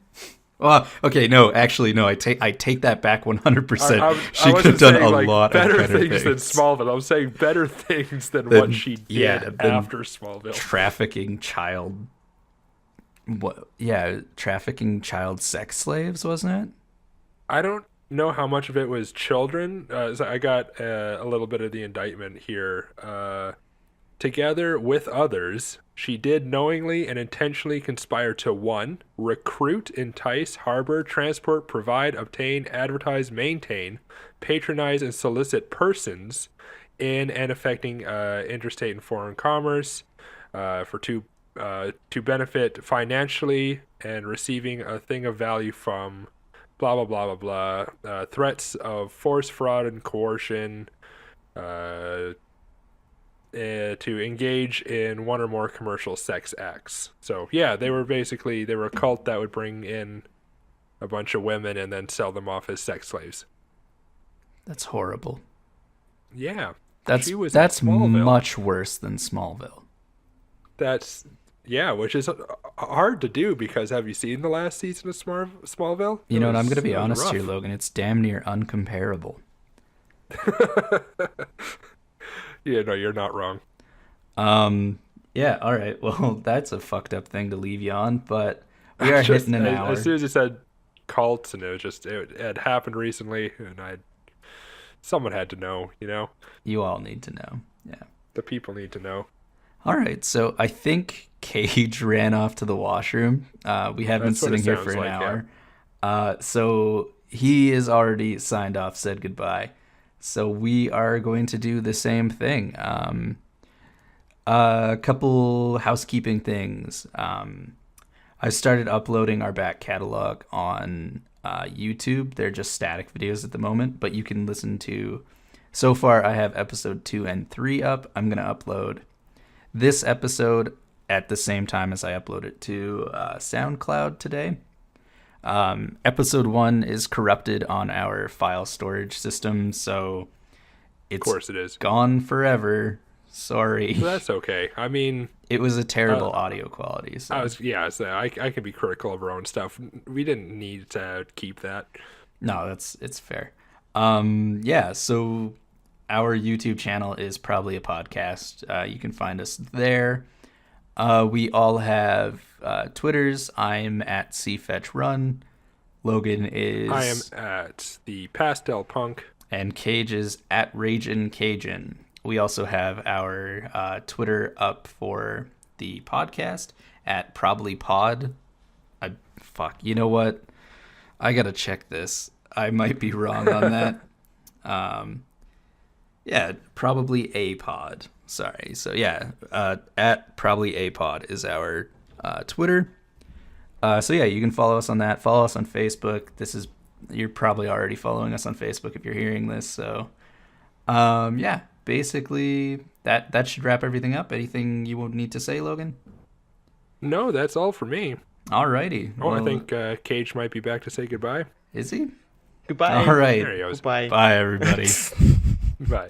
S1: Well, okay, no, actually, no. I take that back 100%.
S2: I
S1: She could
S2: wasn't
S1: have done
S2: saying,
S1: a
S2: like,
S1: lot
S2: better
S1: of better
S2: things than Smallville. I'm saying better things than what she did after Smallville.
S1: Trafficking child. What? Yeah, trafficking child sex slaves, wasn't it?
S2: I don't know how much of it was children. So I got a little bit of the indictment here. Together with others, she did knowingly and intentionally conspire to 1. Recruit, entice, harbor, transport, provide, obtain, advertise, maintain, patronize, and solicit persons in and affecting interstate and foreign commerce to benefit financially and receiving a thing of value from blah, blah, blah, blah, blah. Threats of force, fraud, and coercion. To engage in 1 or more commercial sex acts. So yeah, they were a cult that would bring in a bunch of women and then sell them off as sex slaves.
S1: That's horrible.
S2: Yeah,
S1: That's
S2: she was in Smallville.
S1: much worse than Smallville.
S2: Which is hard to do because have you seen the last season of Smallville?
S1: You know what? I'm going to be honest here, Logan. It's damn near uncomparable.
S2: Yeah, no, you're not wrong.
S1: Yeah, all right. Well, that's a fucked up thing to leave you on, but we are hitting an hour.
S2: As soon as you said cults, and it had happened recently, and someone had to know, you know?
S1: You all need to know, yeah.
S2: The people need to know.
S1: All right, so I think Cage ran off to the washroom. We have been sitting here for an hour. Yeah. So he is already signed off, said goodbye. So we are going to do the same thing. A couple housekeeping things. I started uploading our back catalog on YouTube. They're just static videos at the moment, but you can listen to... So far, I have episode 2 and 3 up. I'm going to upload this episode at the same time as I upload it to SoundCloud today. Episode 1 is corrupted on our file storage system, so it's
S2: of course it is
S1: gone forever. Sorry.
S2: Well, that's okay. I mean,
S1: it was a terrible audio quality. So.
S2: I can be critical of our own stuff. We didn't need to keep that.
S1: No, it's fair. So our YouTube channel is Probably a Podcast. You can find us there. We all have Twitters. I'm at CFetchRun. Logan is...
S2: I am at the Pastel Punk.
S1: And Cage is at RaginCajun. We also have our Twitter up for the podcast at ProbablyPod. You know what? I gotta check this. I might be wrong on that. Probably a pod. Sorry. So yeah, at Probably a Pod is our Twitter. You can follow us on that. Follow us on Facebook. You're probably already following us on Facebook if you're hearing this. So basically that should wrap everything up. Anything you would need to say, Logan?
S2: No, that's all for me.
S1: Alrighty.
S2: Well, I think Cage might be back to say goodbye.
S1: Is he?
S3: Goodbye.
S1: All right.
S2: There he goes.
S3: Goodbye.
S1: Bye, everybody.
S2: Bye.